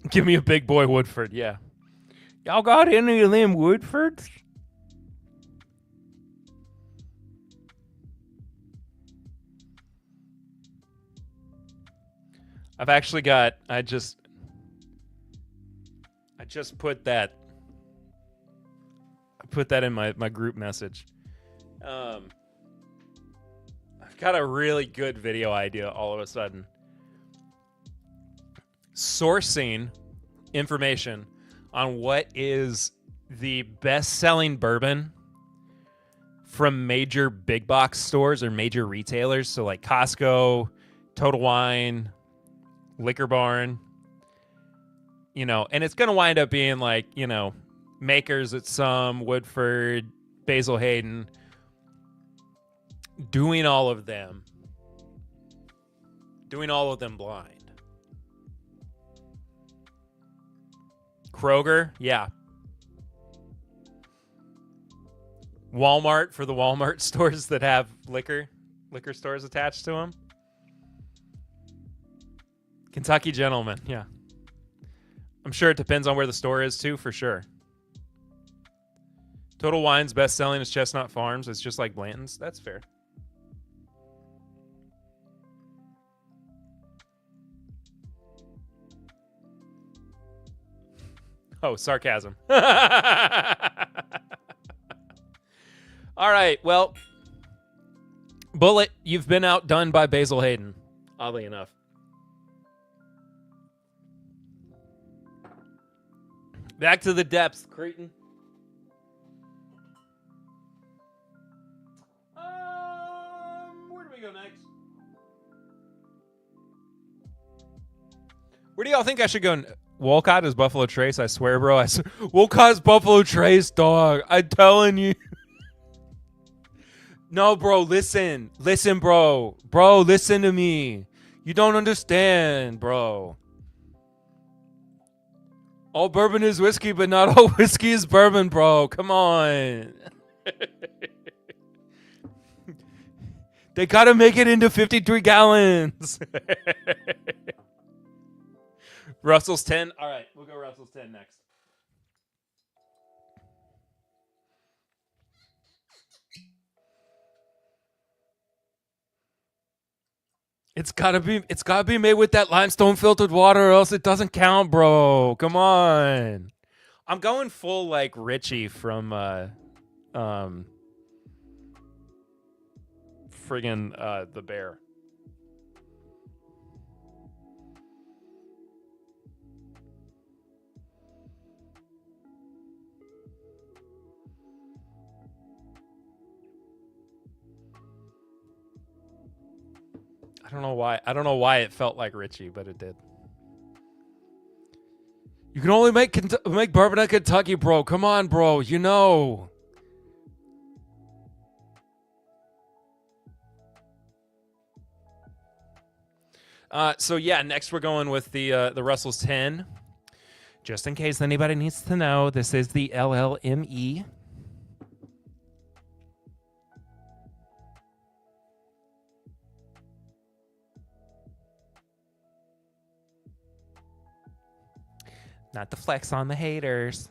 Give me a big boy Woodford, yeah. Y'all got any of them Woodfords? I've actually got, I just put that, in my group message. I've got a really good video idea all of a sudden. Sourcing information on what is the best-selling bourbon from major big box stores or major retailers. So like Costco, Total Wine, Liquor Barn, you know, and it's going to wind up being like, you know, Makers at some, Woodford, Basil Hayden, doing all of them blind. Kroger, yeah. Walmart for the Walmart stores that have liquor. liquor stores attached to them. Kentucky Gentleman, yeah. I'm sure it depends on where the store is too, for sure. Total Wine's best selling is Chestnut Farms. It's just like Blanton's. That's fair. Oh, sarcasm. All right, well, Bullet, you've been outdone by Basil Hayden, oddly enough. Back to the depths, Cretin. Where do we go next? Where do y'all think I should go? Wolcott is Buffalo Trace. I swear, bro. Wolcott's Buffalo Trace, dog. I'm telling you. No, bro. Listen, bro. Bro, listen to me. You don't understand, bro. All bourbon is whiskey, but not all whiskey is bourbon, bro. Come on. They gotta make it into 53 gallons. Russell's 10. All right, we'll go Russell's 10 next. It's gotta be made with that limestone filtered water, or else it doesn't count, bro. Come on. I'm going full like Richie from friggin' The Bear. I don't know why it felt like Richie, but it did. You can only make bourbon in Kentucky, bro. Come on, bro. You know. So yeah, next we're going with the Russell's 10. Just in case anybody needs to know, this is the LLME. Not the flex on the haters.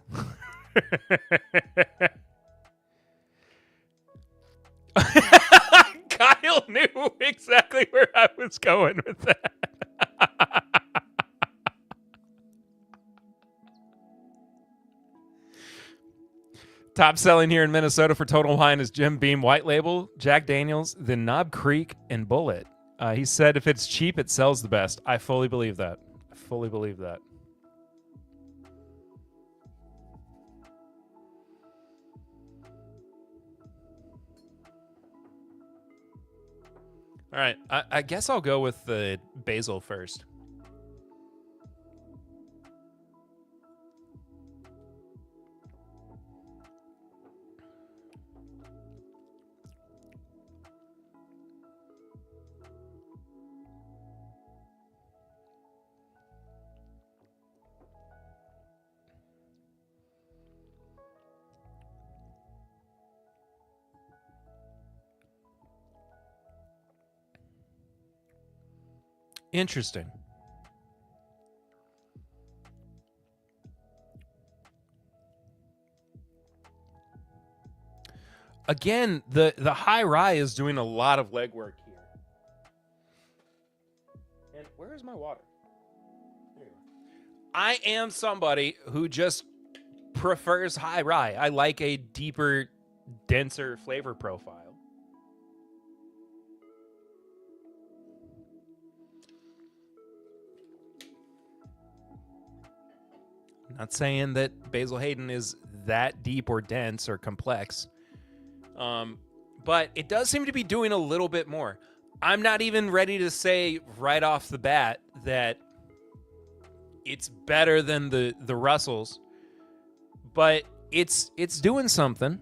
Kyle knew exactly where I was going with that. Top selling here in Minnesota for Total Wine is Jim Beam White Label, Jack Daniels, then Knob Creek, and Bullet. He said if it's cheap, it sells the best. I fully believe that. I fully believe that. All right, I guess I'll go with the Basil first. Interesting. Again, the high rye is doing a lot of legwork here. And where is my water? There you go. I am somebody who just prefers high rye. I like a deeper, denser flavor profile. Not saying that Basil Hayden is that deep or dense or complex. But it does seem to be doing a little bit more. I'm not even ready to say right off the bat that it's better than the Russells, but it's doing something.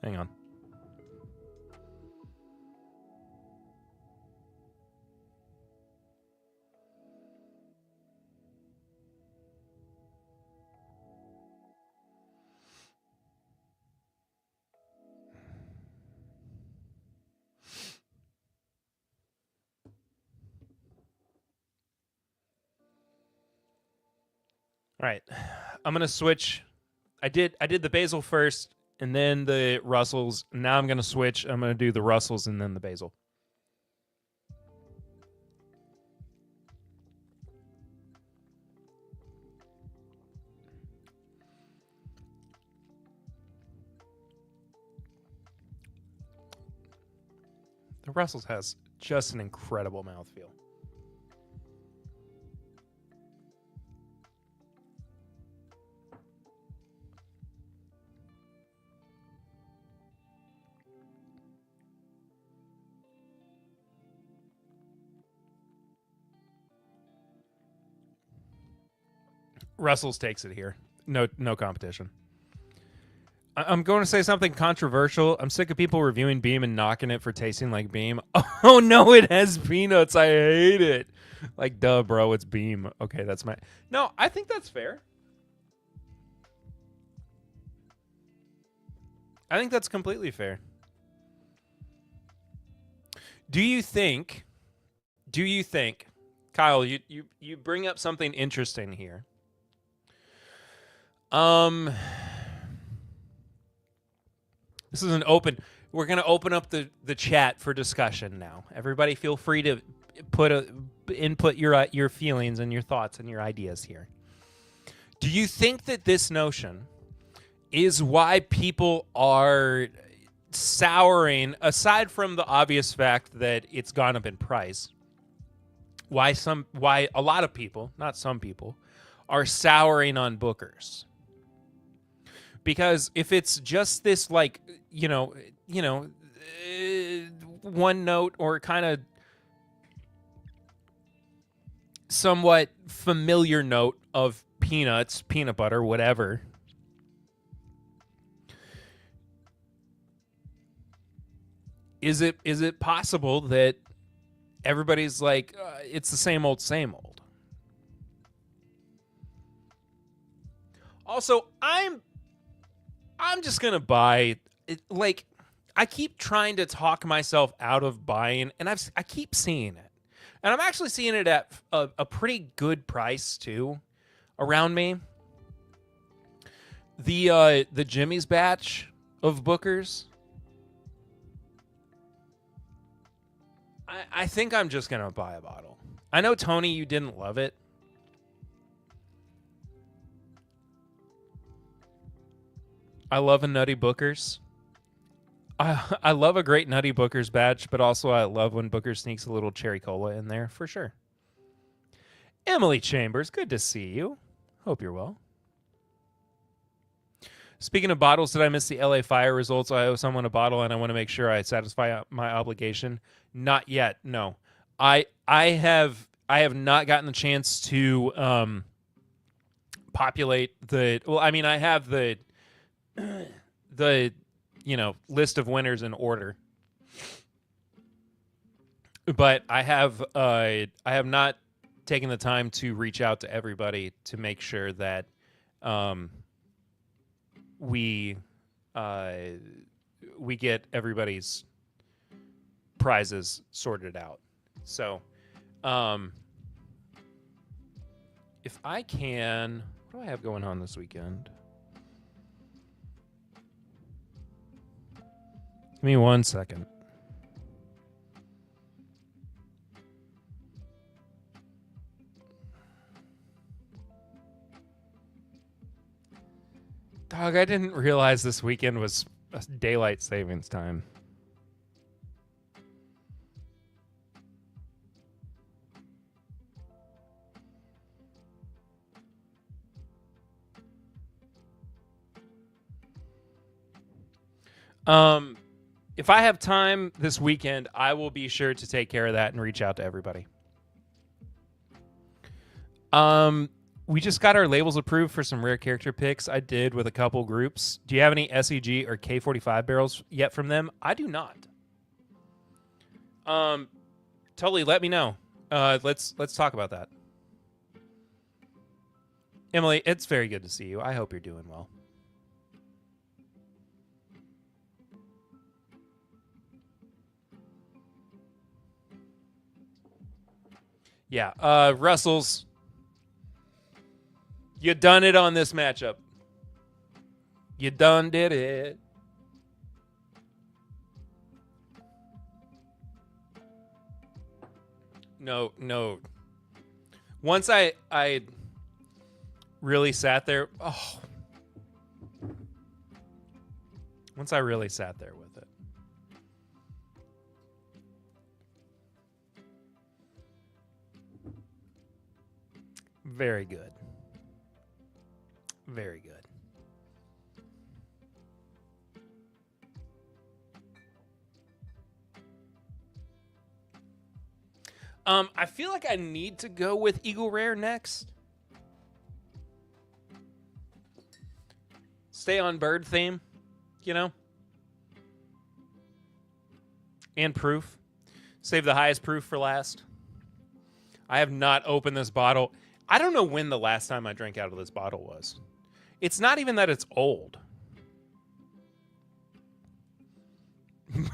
Hang on. All right. I'm going to switch. I did the basil first and then the Russells. Now I'm going to switch. I'm going to do the Russells and then the basil. The Russells has just an incredible mouthfeel. Russells takes it here. No competition. I'm going to say something controversial. I'm sick of people reviewing Beam and knocking it for tasting like Beam. Oh no, it has peanuts. I hate it. Like, duh, bro, it's Beam. Okay, that's my... No, I think that's fair. I think that's completely fair. Do you think, Kyle, you bring up something interesting here. This is an open... We're going to open up the chat for discussion now. Everybody feel free to input your feelings and your thoughts and your ideas here. Do you think that this notion is why people are souring, aside from the obvious fact that it's gone up in price, why a lot of people, not some people, are souring on Bookers? Because if it's just this, like, one note or kind of somewhat familiar note of peanuts, peanut butter, whatever, is it possible that everybody's like, it's the same old, same old? Also, I'm just gonna buy it. Like, I keep trying to talk myself out of buying, and I keep seeing it, and I'm actually seeing it at a pretty good price too, around me. The Jimmy's batch of Bookers. I think I'm just gonna buy a bottle. I know, Tony, you didn't love it. I love a Nutty Bookers. I love a great Nutty Bookers batch, but also I love when Booker sneaks a little cherry cola in there, for sure. Emily Chambers, good to see you. Hope you're well. Speaking of bottles, did I miss the LA Fire results? I owe someone a bottle, and I want to make sure I satisfy my obligation. Not yet, no. I have not gotten the chance to populate the... Well, I mean, I have the list of winners in order, but I have not taken the time to reach out to everybody to make sure that we get everybody's prizes sorted out. So if I can, what do I have going on this weekend? Give me 1 second. Dog, I didn't realize this weekend was daylight savings time. If I have time this weekend, I will be sure to take care of that and reach out to everybody. We just got our labels approved for some rare character picks. I did with a couple groups. Do you have any SEG or K45 barrels yet from them? I do not. Totally, let me know. Let's talk about that. Emily, it's very good to see you. I hope you're doing well. Yeah, Russell's. You done it on this matchup. You done did it. No. Once I really sat there. Oh. Once I really sat there with it. Very good. Very good. I feel like I need to go with Eagle Rare next. Stay on bird theme, you know? And proof. Save the highest proof for last. I have not opened this bottle. I don't know when the last time I drank out of this bottle was. It's not even that it's old.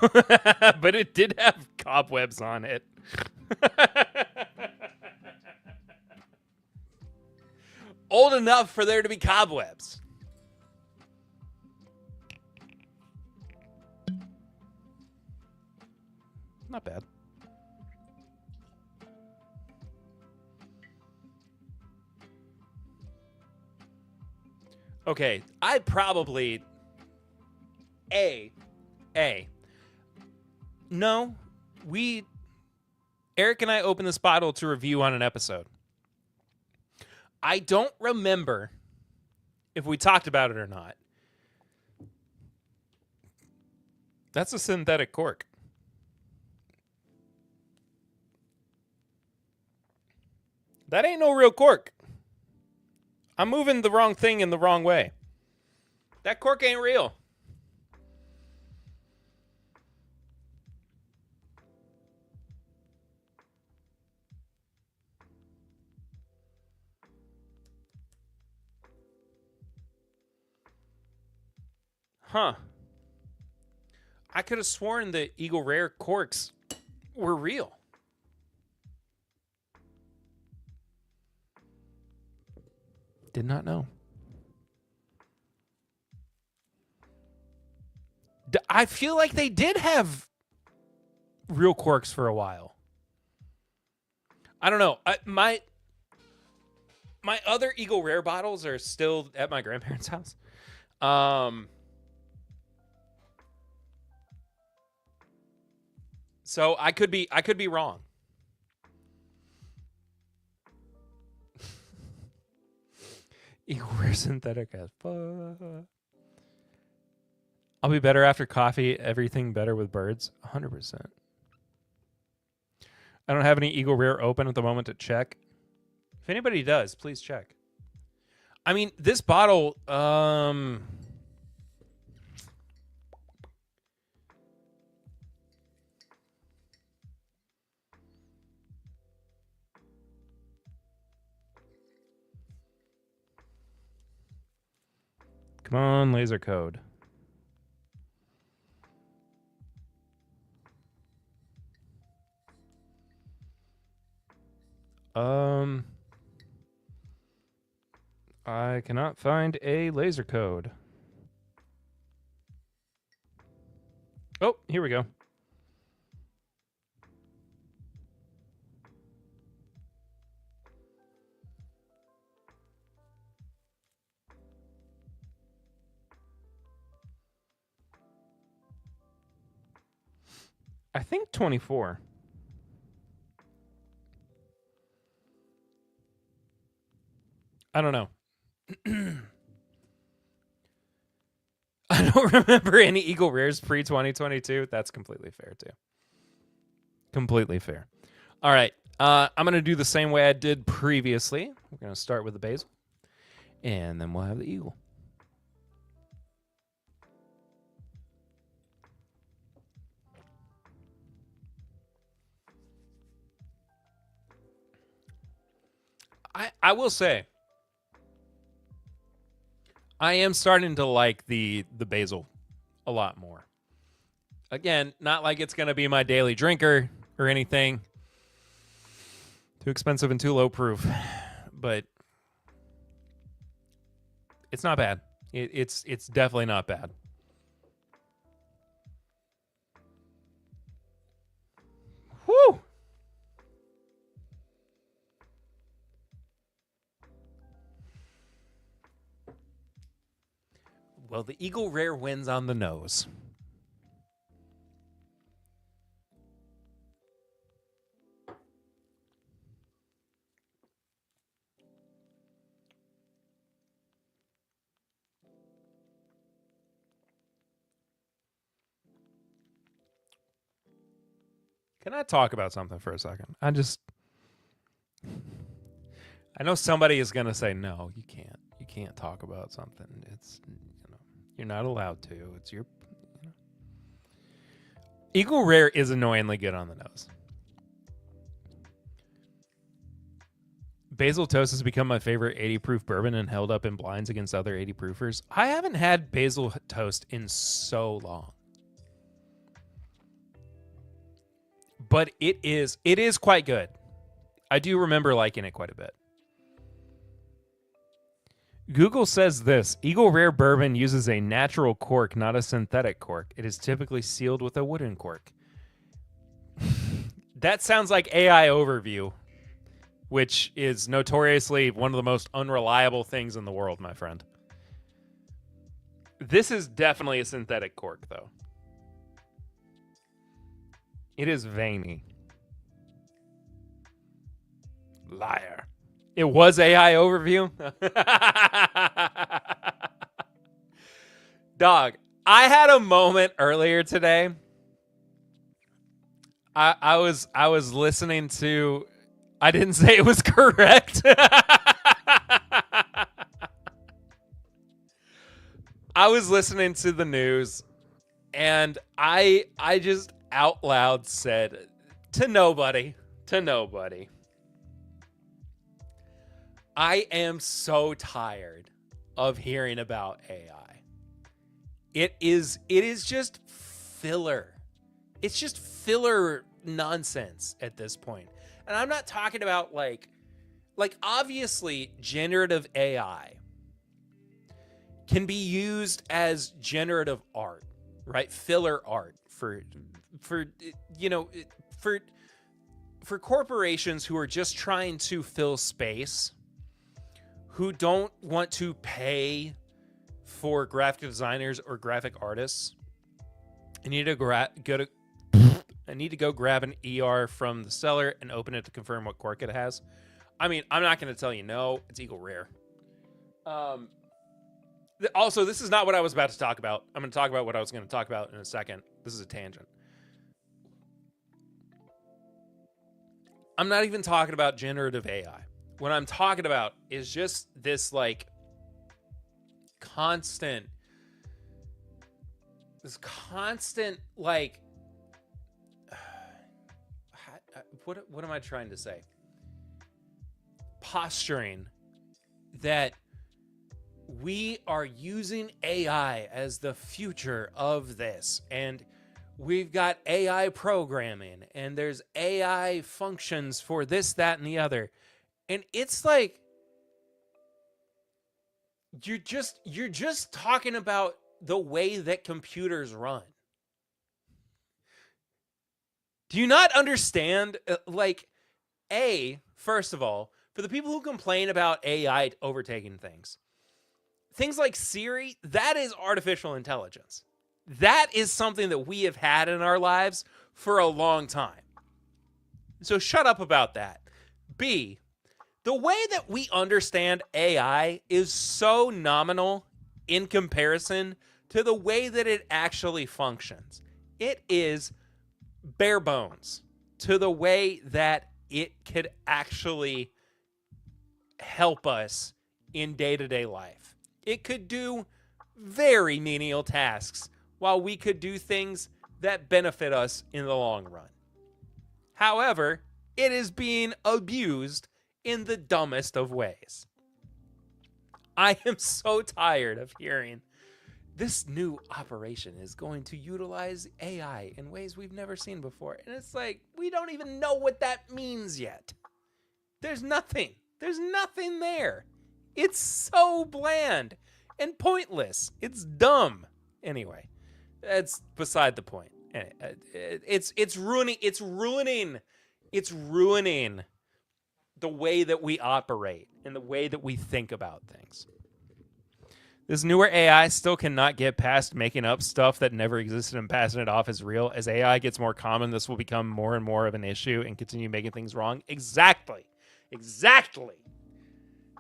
But it did have cobwebs on it. Old enough for there to be cobwebs. Not bad. Okay, I'd probably No, Eric and I opened this bottle to review on an episode. I don't remember if we talked about it or not. That's a synthetic cork. That ain't no real cork. I'm moving the wrong thing in the wrong way. That cork ain't real. Huh. I could have sworn the Eagle Rare corks were real. Did not know. I feel like they did have real corks for a while. I don't know. My other Eagle Rare bottles are still at my grandparents' house. So I could be wrong. Eagle Rare synthetic as fuck. I'll be better after coffee. Everything better with birds. 100%. I don't have any Eagle Rare open at the moment to check. If anybody does, please check. I mean, this bottle, come on, laser code. I cannot find a laser code. Oh, here we go. I think 24. I don't know. I don't remember any Eagle Rares pre-2022. That's completely fair, too. Completely fair. All right. I'm going to do the same way I did previously. We're going to start with the Basil, and then we'll have the Eagle. I will say, I am starting to like the Basil a lot more. Again, not like it's going to be my daily drinker or anything. Too expensive and too low proof. But It's not bad. It's definitely not bad. Whew. Well, the Eagle Rare wins on the nose. Can I talk about something for a second? I know somebody is going to say, no, you can't. You can't talk about something. It's, you're not allowed to. It's your, Eagle Rare is annoyingly good on the nose. Basil Toast has become my favorite 80 proof bourbon and held up in blinds against other 80 proofers. I haven't had Basil Toast in so long. But it is quite good. I do remember liking it quite a bit. Google says this: Eagle Rare bourbon uses a natural cork, not a synthetic cork. It is typically sealed with a wooden cork. That sounds like AI overview, which is notoriously one of the most unreliable things in the world, my friend. This is definitely a synthetic cork, though. It is veiny. Liar. It was AI overview? Dog, I had a moment earlier today. I was listening to... I didn't say it was correct. I was listening to the news, and I just out loud said to nobody, I am so tired of hearing about AI. It is just filler. It's just filler nonsense at this point. And I'm not talking about like obviously generative AI can be used as generative art, right? Filler art for corporations who are just trying to fill space, who don't want to pay for graphic designers or graphic artists. I need to go grab an ER from the seller and open it to confirm what cork it has. I mean, I'm not going to tell you no. It's Eagle Rare. Also, this is not what I was about to talk about. I'm going to talk about what I was going to talk about in a second. This is a tangent. I'm not even talking about generative AI. What I'm talking about is just this constant like, what am I trying to say? Posturing that we are using AI as the future of this, and we've got AI programming, and there's AI functions for this, that, and the other. And it's like, you're just talking about the way that computers run. Do you not understand? First of all, for the people who complain about AI overtaking things like Siri, that is artificial intelligence. That is something that we have had in our lives for a long time. So shut up about that. B, the way that we understand AI is so nominal in comparison to the way that it actually functions. It is bare bones to the way that it could actually help us in day-to-day life. It could do very menial tasks while we could do things that benefit us in the long run. However, it is being abused in the dumbest of ways. I am so tired of hearing this new operation is going to utilize AI in ways we've never seen before. And it's like, we don't even know what that means yet. There's nothing there. It's so bland. and pointless. It's dumb. Anyway, that's beside the point. It's ruining the way that we operate and the way that we think about things. This newer AI still cannot get past making up stuff that never existed and passing it off as real. As AI gets more common, this will become more and more of an issue and continue making things wrong. Exactly.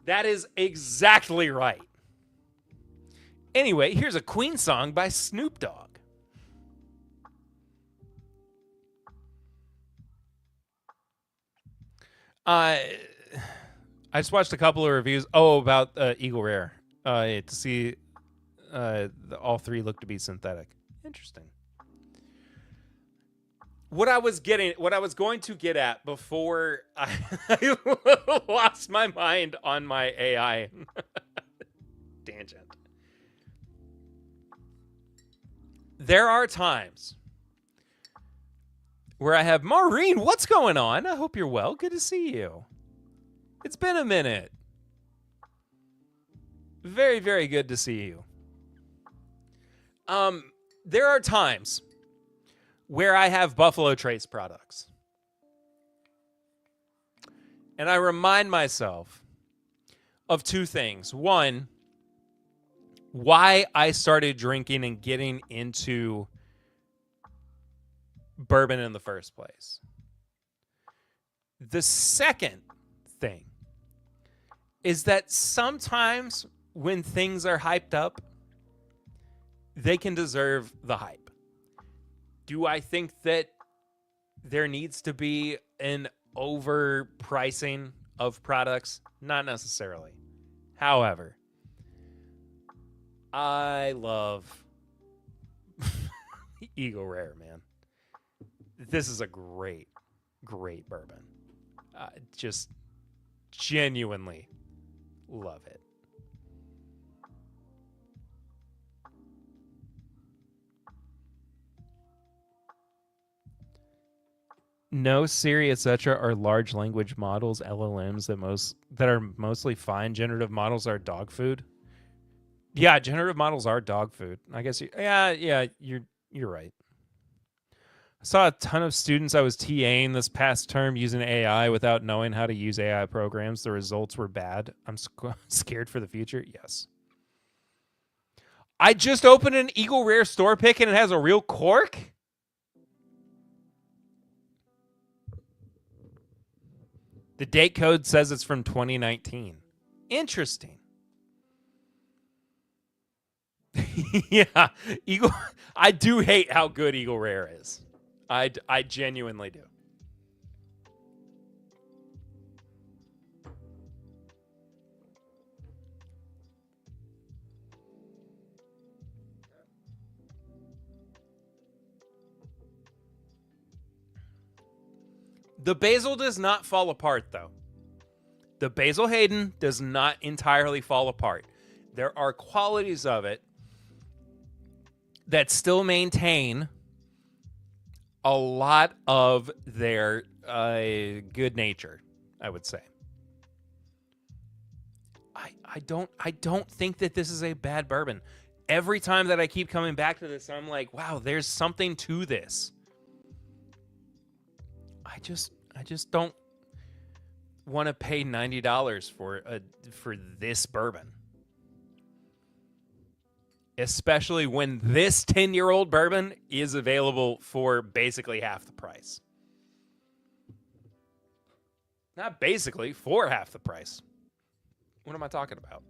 That is exactly right. Anyway, here's a Queen song by Snoop Dogg. I just watched a couple of reviews. About Eagle Rare. To see all three look to be synthetic. Interesting. What I was going to get at before I lost my mind on my AI tangent. There are times where I have, Maureen, what's going on? I hope you're well. Good to see you. It's been a minute. Very, very good to see you. There are times where I have Buffalo Trace products. And I remind myself of two things. One, why I started drinking and getting into bourbon in the first place. The second thing is that sometimes when things are hyped up, they can deserve the hype. Do I think that there needs to be an overpricing of products? Not necessarily. However, I love Eagle Rare, man. This is a great, great bourbon. Just genuinely love it. No, Siri, etc. are large language models, LLMs that are mostly fine. Generative models are dog food. Yeah, generative models are dog food. I guess you're right. I saw a ton of students I was TAing this past term using AI without knowing how to use AI programs. The results were bad. I'm scared for the future. Yes. I just opened an Eagle Rare store pick and it has a real cork. The date code says it's from 2019. Interesting. Yeah, Eagle. I do hate how good Eagle Rare is. I genuinely do. The Basil does not fall apart, though. The Basil Hayden does not entirely fall apart. There are qualities of it that still maintain a lot of their good nature, I would say. I don't think that this is a bad bourbon. Every time that I keep coming back to this, I'm like, wow, there's something to this. I just don't want to pay $90 for this bourbon. Especially when this 10-year-old bourbon is available for basically half the price. Not basically, for half the price. What am I talking about?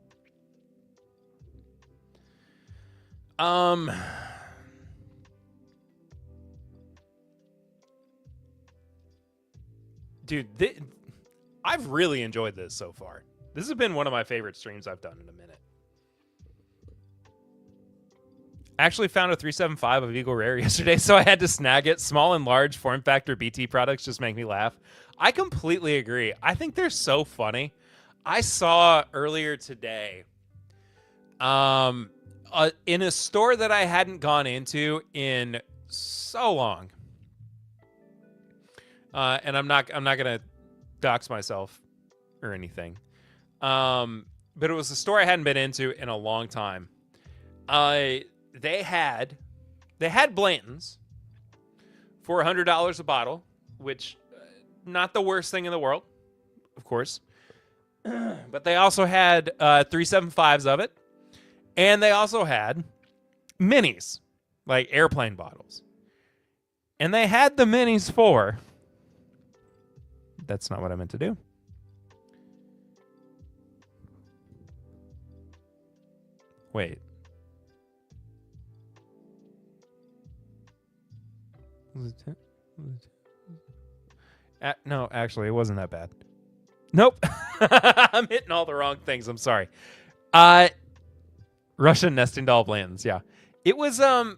Dude, I've really enjoyed this so far. This has been one of my favorite streams I've done in a minute. Actually found a 375 of Eagle Rare yesterday, so I had to snag it. Small and large form factor BT products just make me laugh. I completely agree. I think they're so funny. I saw earlier today, in a store that I hadn't gone into in so long, and I'm not gonna dox myself or anything. but it was a store I hadn't been into in a long time. They had Blanton's for $100 a bottle, which not the worst thing in the world, of course. But they also had 375s of it, and they also had minis, like airplane bottles. And they had the minis for... That's not what I meant to do. Wait. Was it 10? No, actually, it wasn't that bad. Nope. I'm hitting all the wrong things. I'm sorry. Russian nesting doll Blanton's, yeah. It was only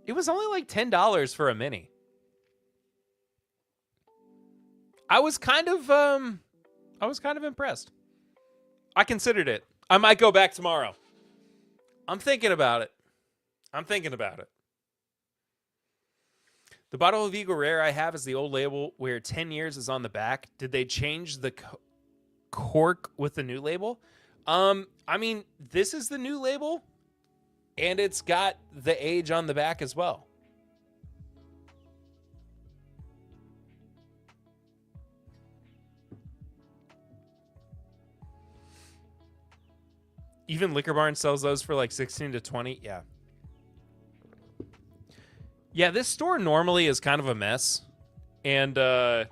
like $10 for a mini. I was kind of impressed. I considered it. I might go back tomorrow. I'm thinking about it. The bottle of Eagle Rare I have is the old label where 10 years is on the back. Did they change the cork with the new label? I mean, this is the new label, and it's got the age on the back as well. Even Liquor Barn sells those for like 16 to 20. Yeah. Yeah, this store normally is kind of a mess. And but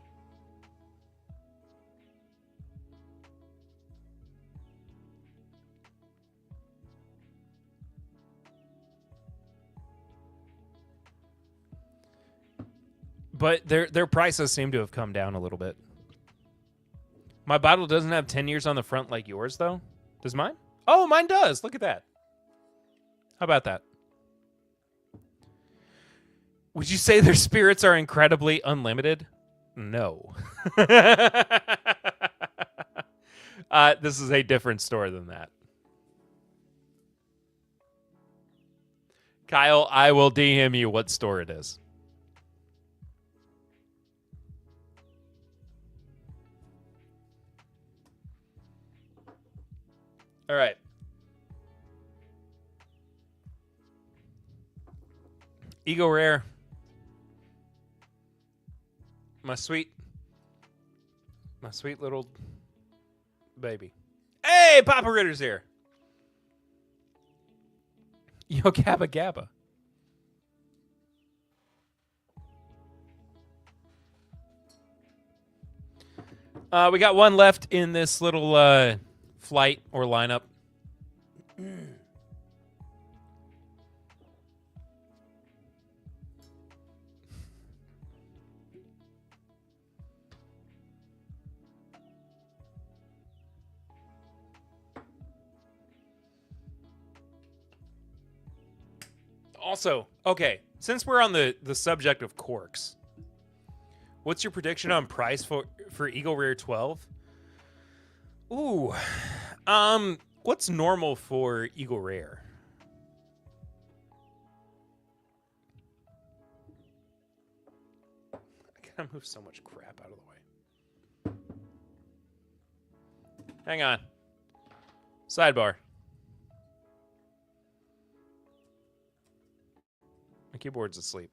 their prices seem to have come down a little bit. My bottle doesn't have 10 years on the front like yours, though. Does mine? Oh, mine does. Look at that. How about that? Would you say their spirits are incredibly unlimited? No. This is a different store than that. Kyle, I will DM you what store it is. All right. Eagle Rare. My sweet little baby. Hey, Papa Ritter's here. Yo, Gabba Gabba. We got one left in this little flight or lineup. Also, okay, since we're on the subject of corks, what's your prediction on price for Eagle Rare 12? Ooh, what's normal for Eagle Rare? I gotta move so much crap out of the way. Hang on. Sidebar. My keyboard's asleep.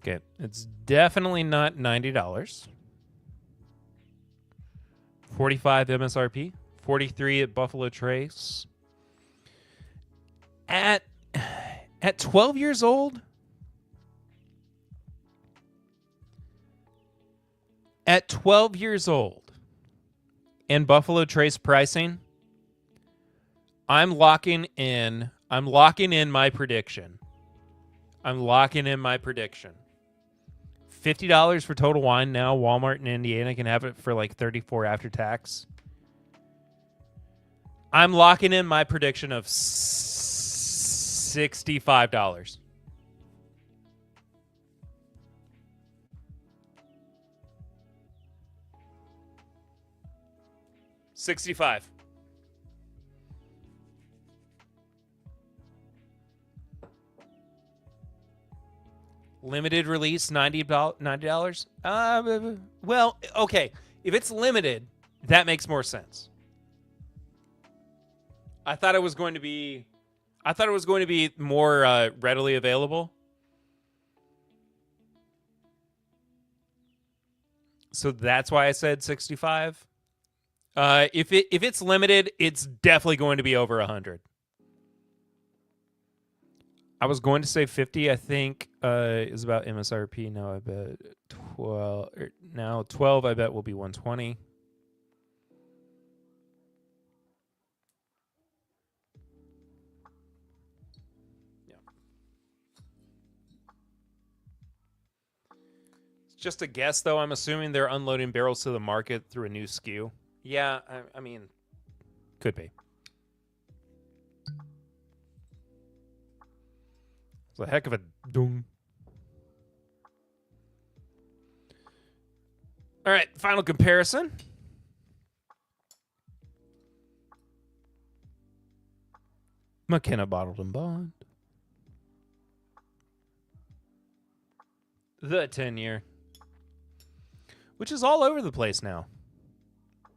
Okay, it's definitely not $90. 45 MSRP, 43 at Buffalo Trace. At 12 years old, and Buffalo Trace pricing, I'm locking in my prediction. $50 for Total Wine now. Walmart in Indiana can have it for like $34 after tax. I'm locking in my prediction of $65. $65. Limited release, $90. Well, okay. If it's limited, that makes more sense. I thought it was going to be more readily available. So that's why I said 65. If it's limited, it's definitely going to be over 100. I was going to say 50. I think is about MSRP. Now I bet 12. Now 12. I bet will be 120. Yeah. It's just a guess, though. I'm assuming they're unloading barrels to the market through a new SKU. Yeah, I mean, could be. It's a heck of a dung. All right, final comparison. McKenna Bottled and Bond. The 10-year. Which is all over the place now.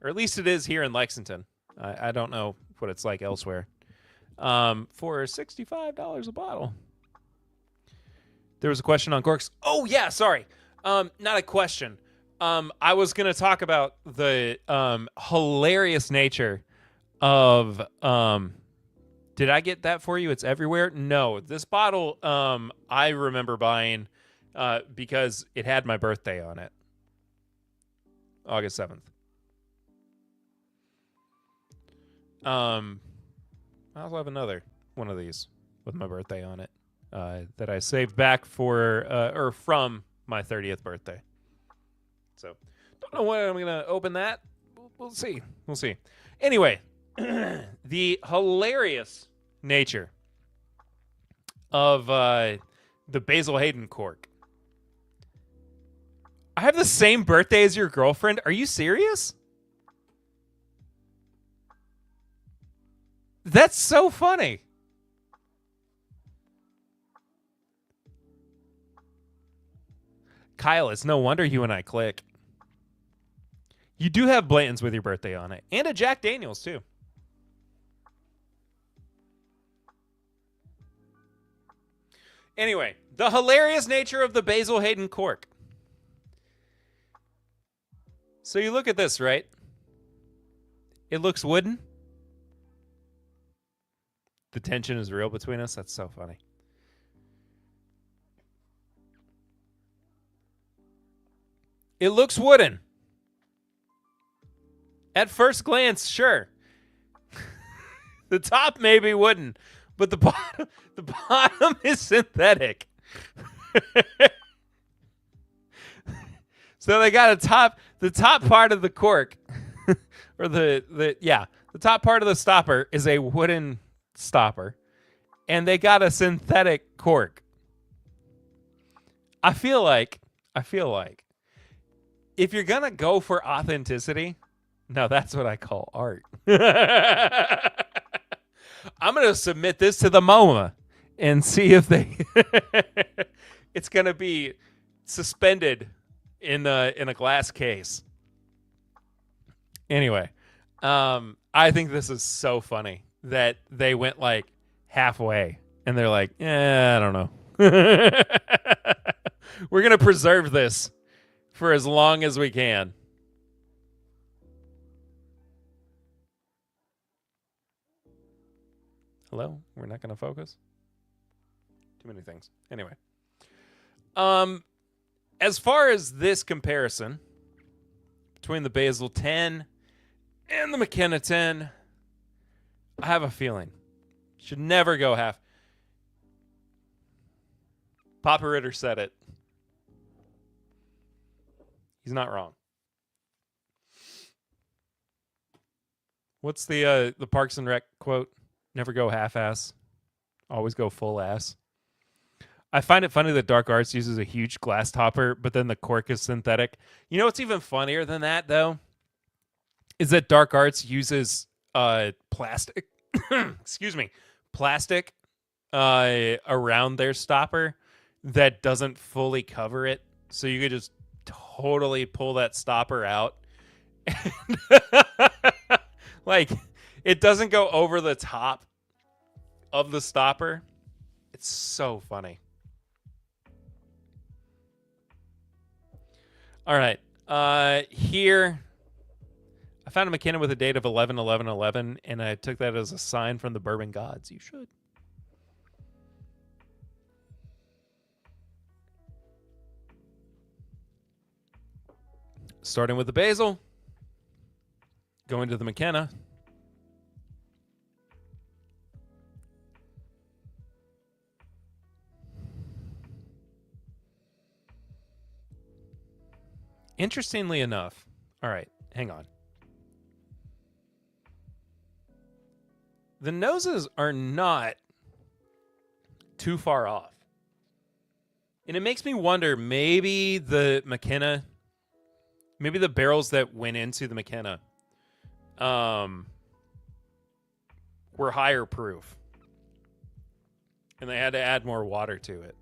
Or at least it is here in Lexington. I don't know what it's like elsewhere. For $65 a bottle. There was a question on corks. Oh, yeah, sorry. Not a question. I was going to talk about the hilarious nature of... did I get that for you? It's everywhere? No. This bottle I remember buying because it had my birthday on it. August 7th. I also have another one of these with my birthday on it. That I saved back for or from my 30th birthday. So, don't know when I'm going to open that. We'll see. We'll see. Anyway, the hilarious nature of the Basil Hayden cork. I have the same birthday as your girlfriend. Are you serious? That's so funny. Kyle, it's no wonder you and I click. You do have Blanton's with your birthday on it. And a Jack Daniels, too. Anyway, the hilarious nature of the Basil Hayden cork. So you look at this, right? It looks wooden. The tension is real between us. That's so funny. It looks wooden. At first glance, sure. The top may be wooden, but the bottom is synthetic. So they got the top part of the cork, or the top part of the stopper is a wooden stopper, and they got a synthetic cork. I feel like if you're going to go for authenticity, now that's what I call art. I'm going to submit this to the MoMA and see if they... It's going to be suspended in a glass case. Anyway, I think this is so funny that they went like halfway and they're like, I don't know. We're going to preserve this for as long as we can. Hello? We're not going to focus? Too many things. Anyway. As far as this comparison between the Basil 10 and the McKenna 10, I have a feeling. Should never go half. Papa Ritter said it. He's not wrong. What's the Parks and Rec quote? Never go half-ass. Always go full ass. I find it funny that Dark Arts uses a huge glass topper, but then the cork is synthetic. You know what's even funnier than that, though? Is that Dark Arts uses plastic. Excuse me. Plastic around their stopper that doesn't fully cover it. So you could just totally pull that stopper out. Like, it doesn't go over the top of the stopper. It's so funny. All right. Here, I found a McKenna with a date of 11/11/11, and I took that as a sign from the bourbon gods. You should. Starting with the Basil, going to the McKenna. Interestingly enough, all right, hang on. The noses are not too far off. And it makes me wonder, maybe the McKenna, maybe the barrels that went into the McKenna were higher proof. And they had to add more water to it.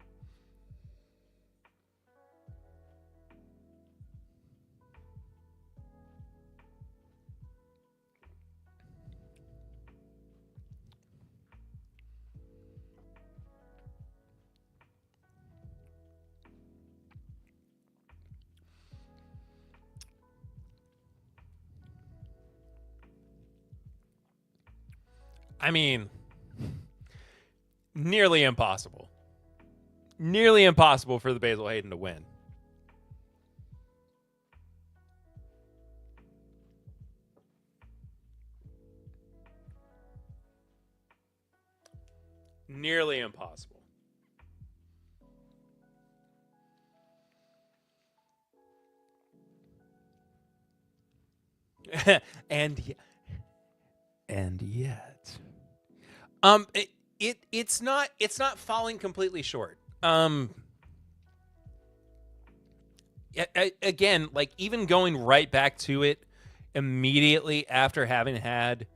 I mean, nearly impossible. Nearly impossible for the Basil Hayden to win. Nearly impossible. and yet it's not falling completely short. Again, like, even going right back to it immediately after having had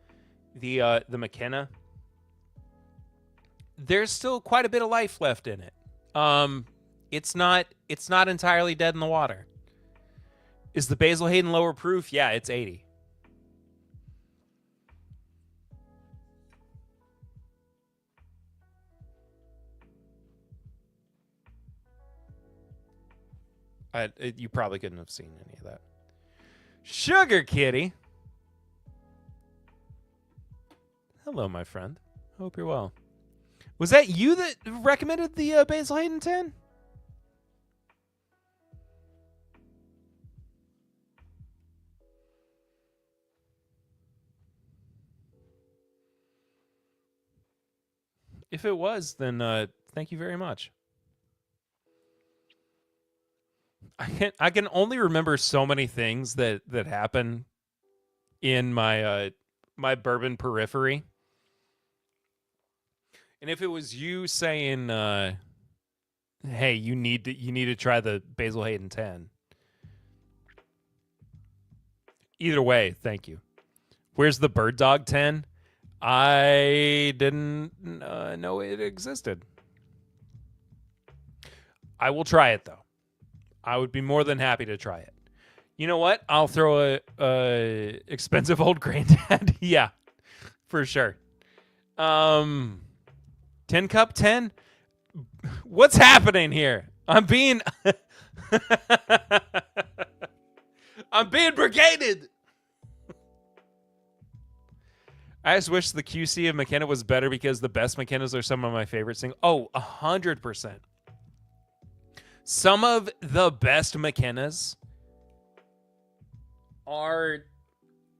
the McKenna, there's still quite a bit of life left in it. It's not entirely dead in the water. Is the Basil Hayden lower proof? Yeah, it's 80. You probably couldn't have seen any of that. Sugar Kitty. Hello, my friend. Hope you're well. Was that you that recommended the Basil Hayden 10? If it was, then thank you very much. I can only remember so many things that happen in my my bourbon periphery. And if it was you saying, "Hey, you need to try the Basil Hayden 10," either way, thank you. Where's the Bird Dog 10? I didn't know it existed. I will try it, though. I would be more than happy to try it. You know what? I'll throw a expensive old granddad. Yeah, for sure. 10 cup 10? What's happening here? I'm being brigaded. I just wish the QC of McKenna was better, because the best McKennas are some of my favorite singles. Oh, 100%. Some of the best McKennas are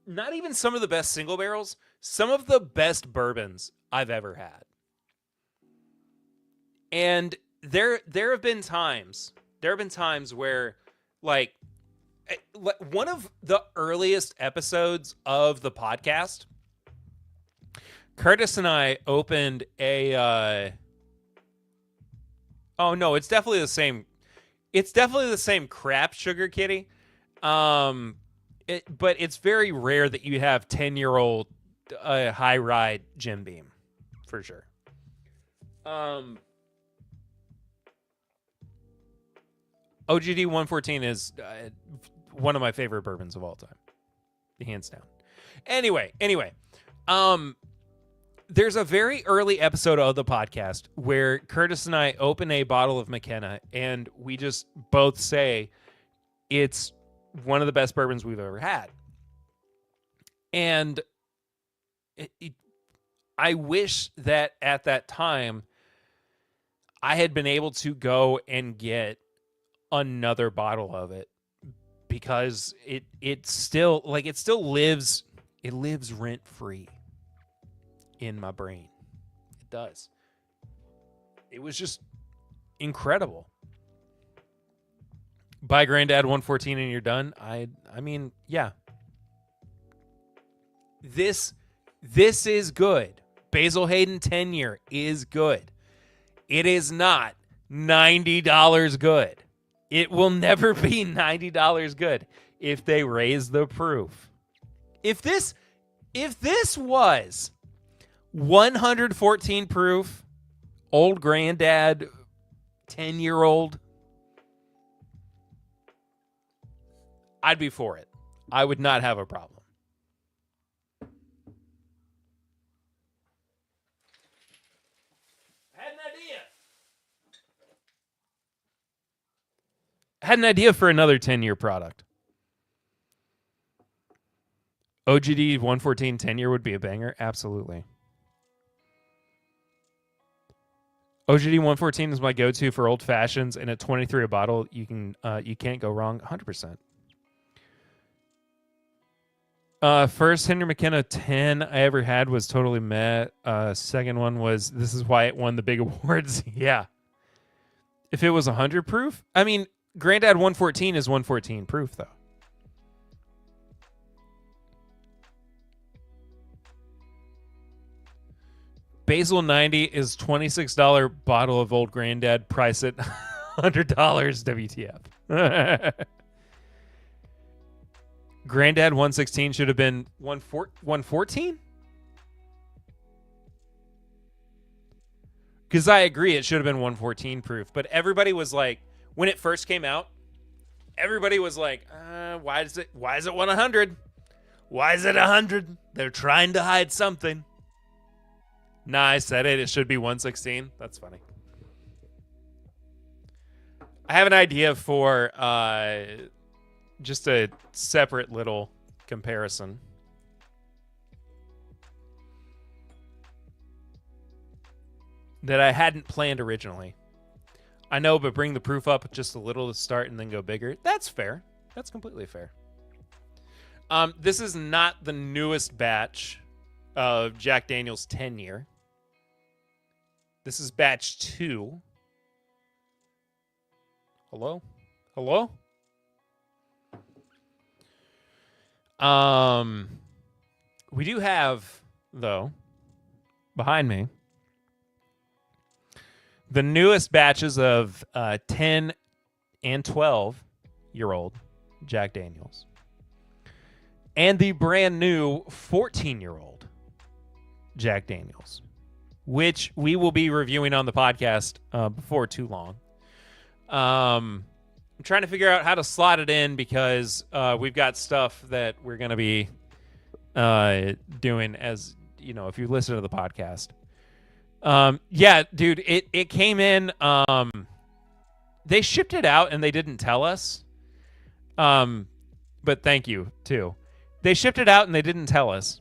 not even some of the best single barrels, some of the best bourbons I've ever had. And there have been times where, like, one of the earliest episodes of the podcast, Curtis and I opened a oh no, it's definitely the same. It's definitely the same crap, Sugar Kitty. But it's very rare that you have 10-year-old high ride Jim Beam, for sure. OGD 114 is one of my favorite bourbons of all time, hands down. Anyway, there's a very early episode of the podcast where Curtis and I open a bottle of McKenna, and we just both say it's one of the best bourbons we've ever had. And I wish that at that time I had been able to go and get another bottle of it, because it still lives rent free in my brain. It does. It was just incredible. Buy Granddad 114 and you're done. I mean, yeah. This is good. Basil Hayden 10-year is good. It is not $90 good. It will never be $90 good if they raise the proof. If this was 114 proof, old Granddad 10-year-old, I'd be for it. I would not have a problem. Had an idea for another 10-year product. OGD 114 10-year would be a banger. Absolutely. OGD 114 is my go-to for old fashions, and at $23 a bottle, you can't go wrong. 100%. First Henry McKenna 10 I ever had was totally meh. Second one was, this is why it won the big awards. Yeah. If it was 100 proof, I mean, Granddad 114 is 114 proof, though. Basil 90 is $26 bottle of old Granddad. Price it $100 WTF. Granddad 116 should have been 114? Because I agree, it should have been 114 proof. But everybody was like, when it first came out, everybody was like, why is it 100? Why is it 100? They're trying to hide something. Nah, I said it. It should be 116. That's funny. I have an idea for just a separate little comparison. That I hadn't planned originally. I know, but bring the proof up just a little to start and then go bigger. That's fair. That's completely fair. This is not the newest batch of Jack Daniel's 10-year. This is batch 2. Hello? Hello? We do have, though, behind me, the newest batches of 10 and 12-year-old Jack Daniels. And the brand new 14-year-old Jack Daniels, which we will be reviewing on the podcast before too long. I'm trying to figure out how to slot it in because we've got stuff that we're going to be doing, as you know, if you listen to the podcast. Yeah, dude, it came in. They shipped it out and they didn't tell us. But thank you too. They shipped it out and they didn't tell us.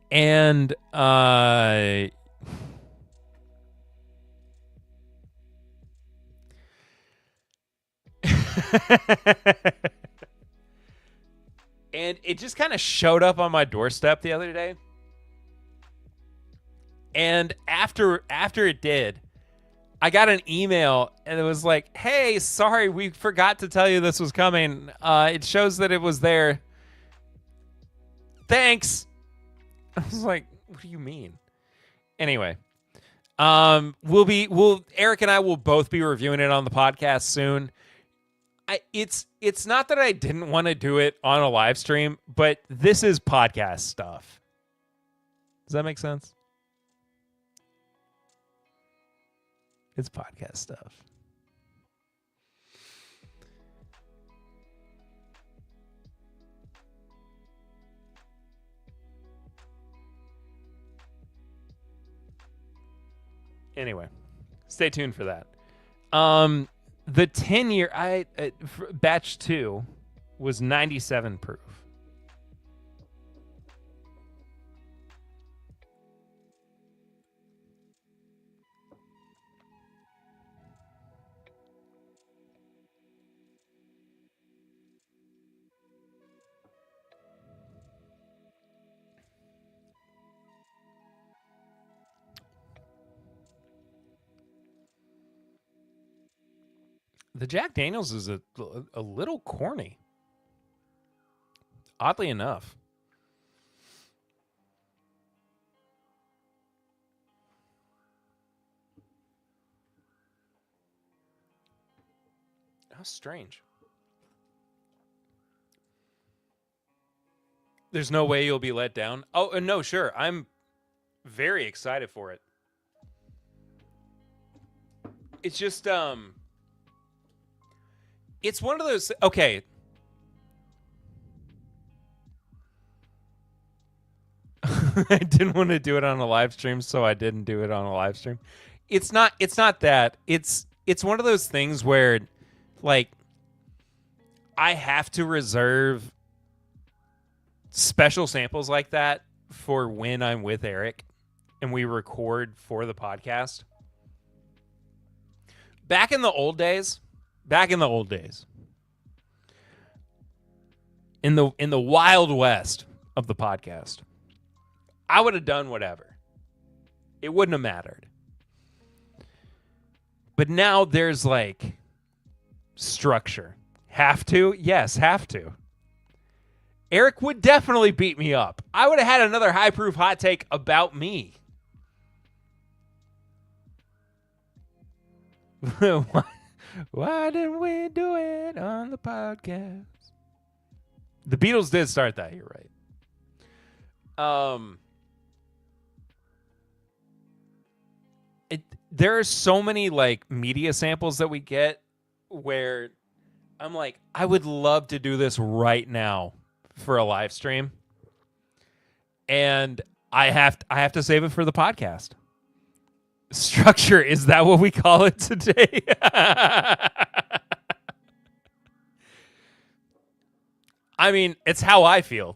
And and it just kind of showed up on my doorstep the other day. And after it did, I got an email and it was like, hey, sorry, we forgot to tell you this was coming. It shows that it was there. Thanks. I was like, what do you mean? Anyway, Eric and I will both be reviewing it on the podcast soon. It's not that I didn't want to do it on a live stream, but this is podcast stuff. Does that make sense? It's podcast stuff. Anyway, stay tuned for that. The 10-year batch 2 was 97 proof. The Jack Daniels is a little corny. Oddly enough. How strange. There's no way you'll be let down. Oh, no, sure. I'm very excited for it. It's just, it's one of those, okay. I didn't want to do it on a live stream, so I didn't do it on a live stream. It's not that. It's one of those things where, like, I have to reserve special samples like that for when I'm with Eric and we record for the podcast. Back in the old days, in the Wild West of the podcast, I would have done whatever. It wouldn't have mattered. But now there's like structure. Have to? Yes, have to. Eric would definitely beat me up. I would have had another high proof hot take about me. Why didn't we do it on the podcast? The Beatles did start that, you're right. There are so many like media samples that we get where I'm like, I would love to do this right now for a live stream. And I have to save it for the podcast. Structure, is that what we call it today? I mean, it's how I feel.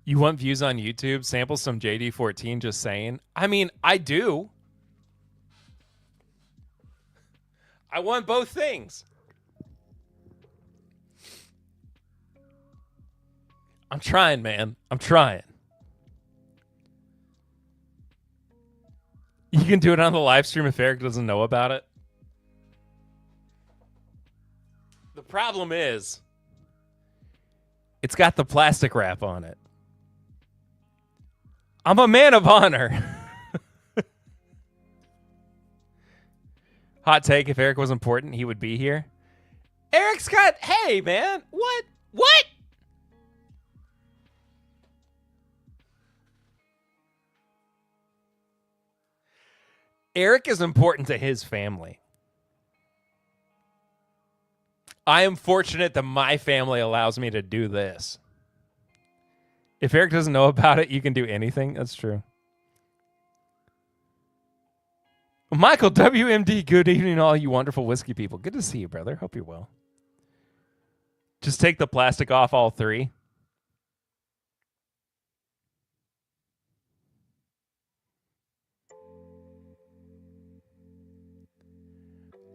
You want views on YouTube? Sample some JD14, just saying. I mean, I do. I want both things. I'm trying, man. I'm trying. You can do it on the live stream if Eric doesn't know about it. The problem is, it's got the plastic wrap on it. I'm a man of honor. Hot take, if Eric was important, he would be here. Eric's got, hey, man, what? Eric is important to his family. I am fortunate that my family allows me to do this. If Eric doesn't know about it, you can do anything. That's true. Michael, WMD, good evening, all you wonderful whiskey people. Good to see you, brother. Hope you're well. Just take the plastic off all three.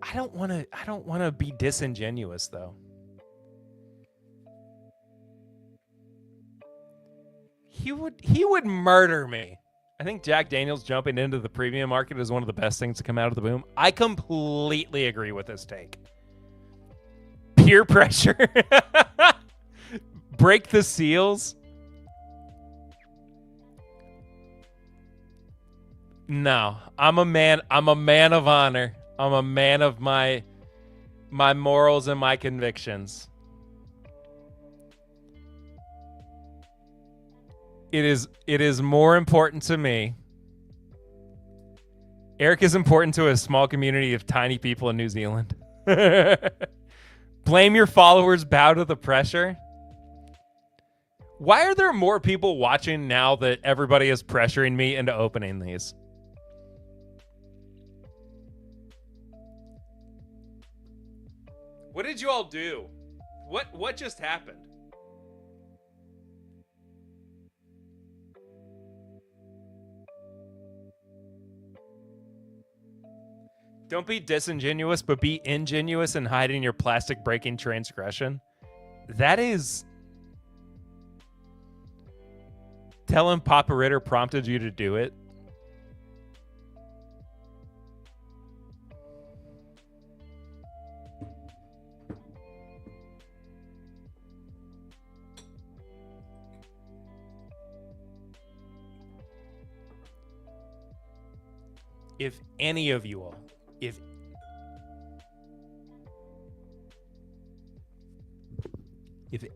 I don't want to be disingenuous though. He would murder me. I think Jack Daniels jumping into the premium market is one of the best things to come out of the boom. I completely agree with this take. Peer pressure. Break the seals. No, I'm a man of honor. I'm a man of my my morals and my convictions. It is more important to me. Eric is important to a small community of tiny people in New Zealand. Blame your followers, bow to the pressure. Why are there more people watching now that everybody is pressuring me into opening these? What did you all do? What just happened? Don't be disingenuous, but be ingenuous in hiding your plastic breaking transgression. That is... Tell him Papa Ritter prompted you to do it. If any of you all, if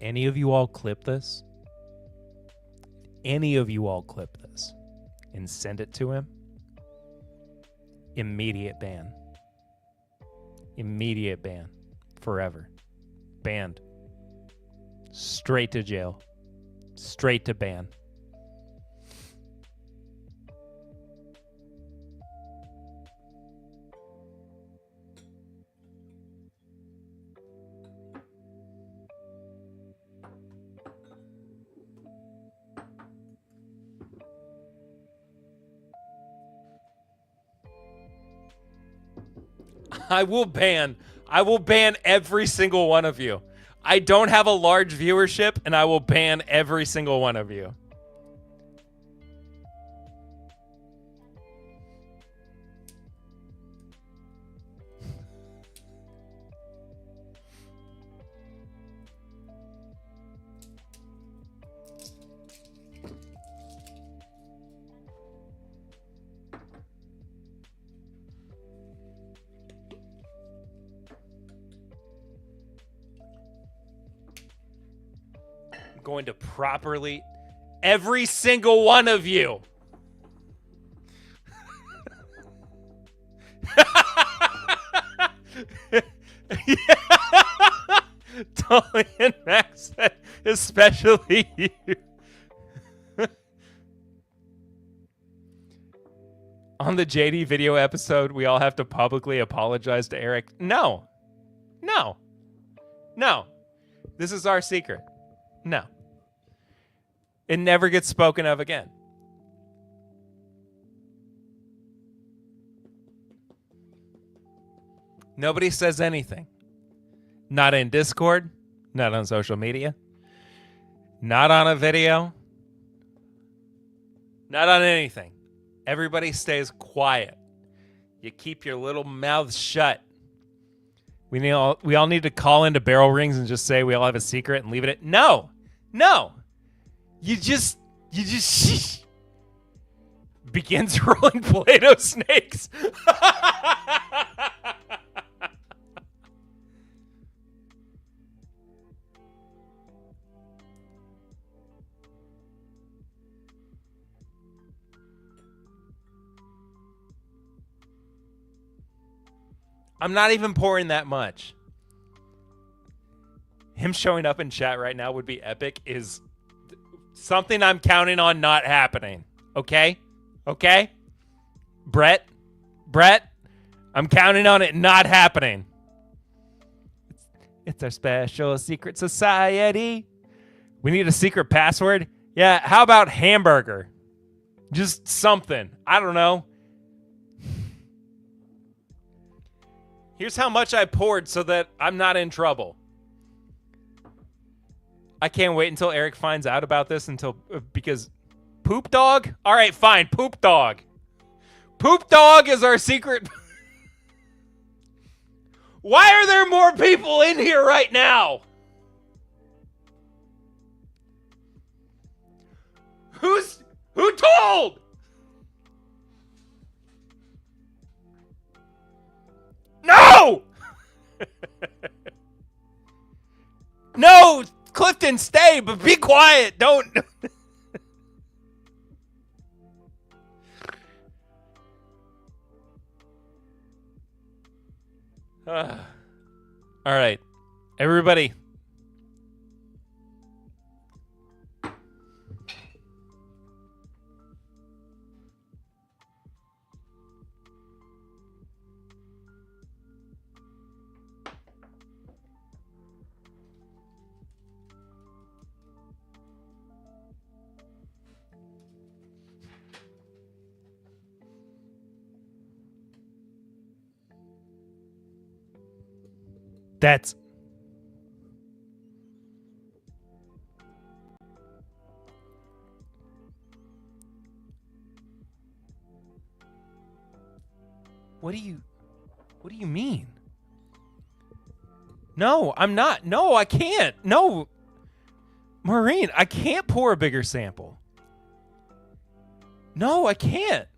any of you all clip this, and send it to him, immediate ban. Immediate ban. Forever. Banned. Straight to jail. Straight to ban. I will ban every single one of you. I don't have a large viewership, and I will ban every single one of you. Going to properly every single one of you. Tully and Max said, especially you. On the JD video episode, we all have to publicly apologize to Eric. No. This is our secret. No. It never gets spoken of again. Nobody says anything. Not in Discord, not on social media, not on a video, not on anything. Everybody stays quiet. You keep your little mouths shut. We all need to call into Barrel Rings and just say we all have a secret and leave it at no. You just shh. Begins rolling Play-Doh snakes. I'm not even pouring that much. Him showing up in chat right now would be epic. Is something I'm counting on not happening. Okay? Brett, I'm counting on it not happening. It's our special secret society. We need a secret password. Yeah, how about hamburger? Just something. I don't know. Here's how much I poured so that I'm not in trouble. I can't wait until Eric finds out about this because Poop Dog? All right, fine. Poop Dog. Poop Dog is our secret. Why are there more people in here right now? Who told? No! No, Clifton, stay, but be quiet. Don't. All right, everybody. That's what do you mean? No, I'm not. No, I can't. No. Maureen, I can't pour a bigger sample. No, I can't.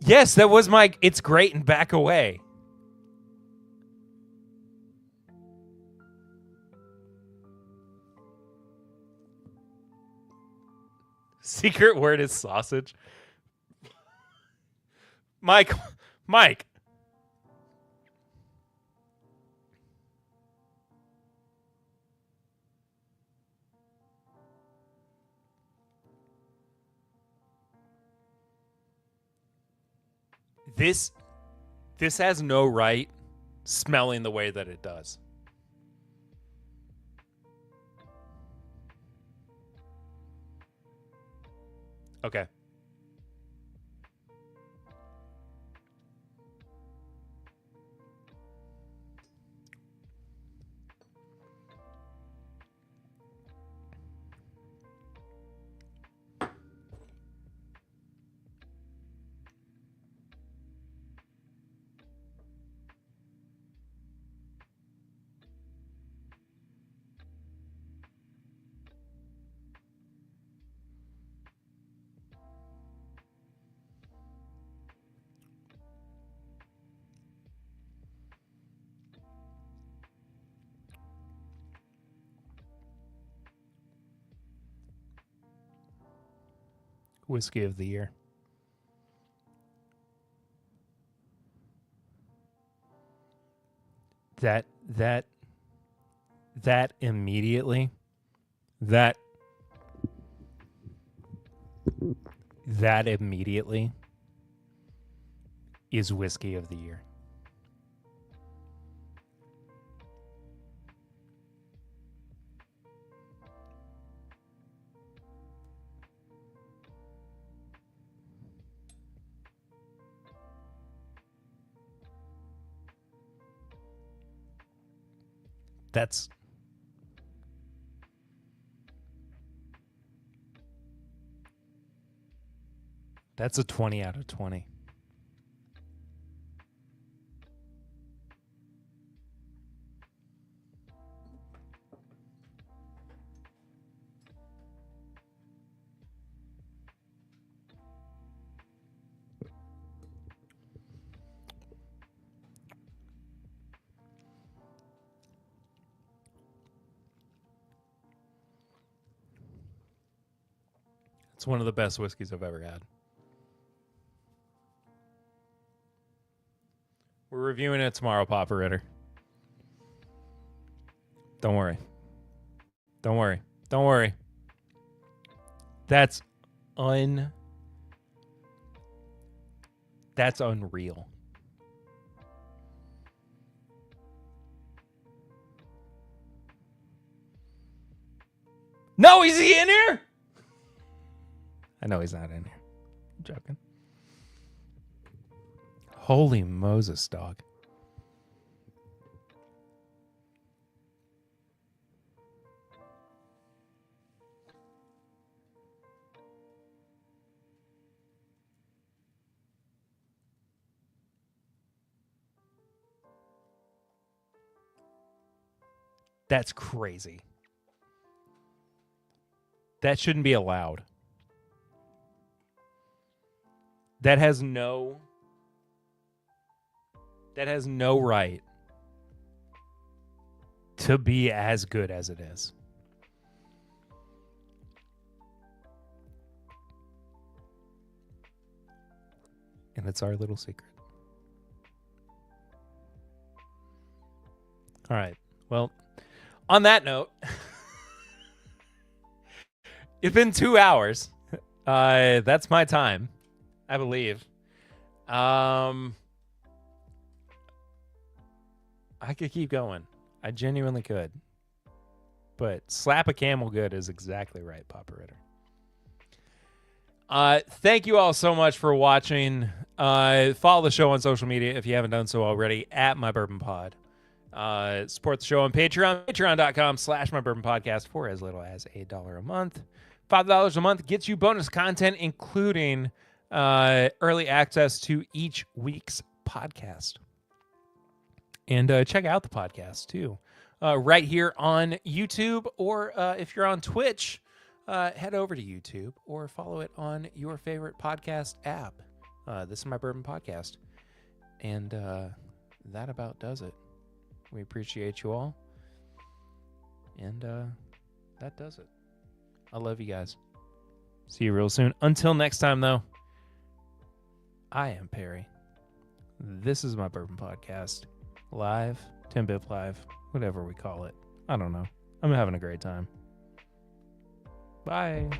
Yes, that was my it's great and back away. Secret word is sausage. Mike. This has no right smelling the way that it does. Okay. Whiskey of the year. That immediately that immediately is whiskey of the year. That's a 20 out of 20. It's one of the best whiskeys I've ever had. We're reviewing it tomorrow, Papa Ritter. Don't worry. Don't worry. Don't worry. That's unreal. No, is he in here? I know he's not in here. I'm joking. Holy Moses, dog. That's crazy. That shouldn't be allowed. That has no that has no right to be as good as it is. And it's our little secret. All right. Well, on that note, it's been 2 hours. That's my time, I believe. I could keep going. I genuinely could. But slap a camel good is exactly right, Papa Ritter. Thank you all so much for watching. Follow the show on social media if you haven't done so already, at My Bourbon Pod. Support the show on Patreon, patreon.com/MyBourbonPodcast for as little as $8 a month. $5 a month gets you bonus content, including early access to each week's podcast. And check out the podcast, too, right here on YouTube. Or if you're on Twitch, head over to YouTube or follow it on your favorite podcast app. This is My Bourbon Podcast. And that about does it. We appreciate you all. And that does it. I love you guys. See you real soon. Until next time, though, I am Perry. This is My Bourbon Podcast. Live, 10-bit live, whatever we call it. I don't know. I'm having a great time. Bye.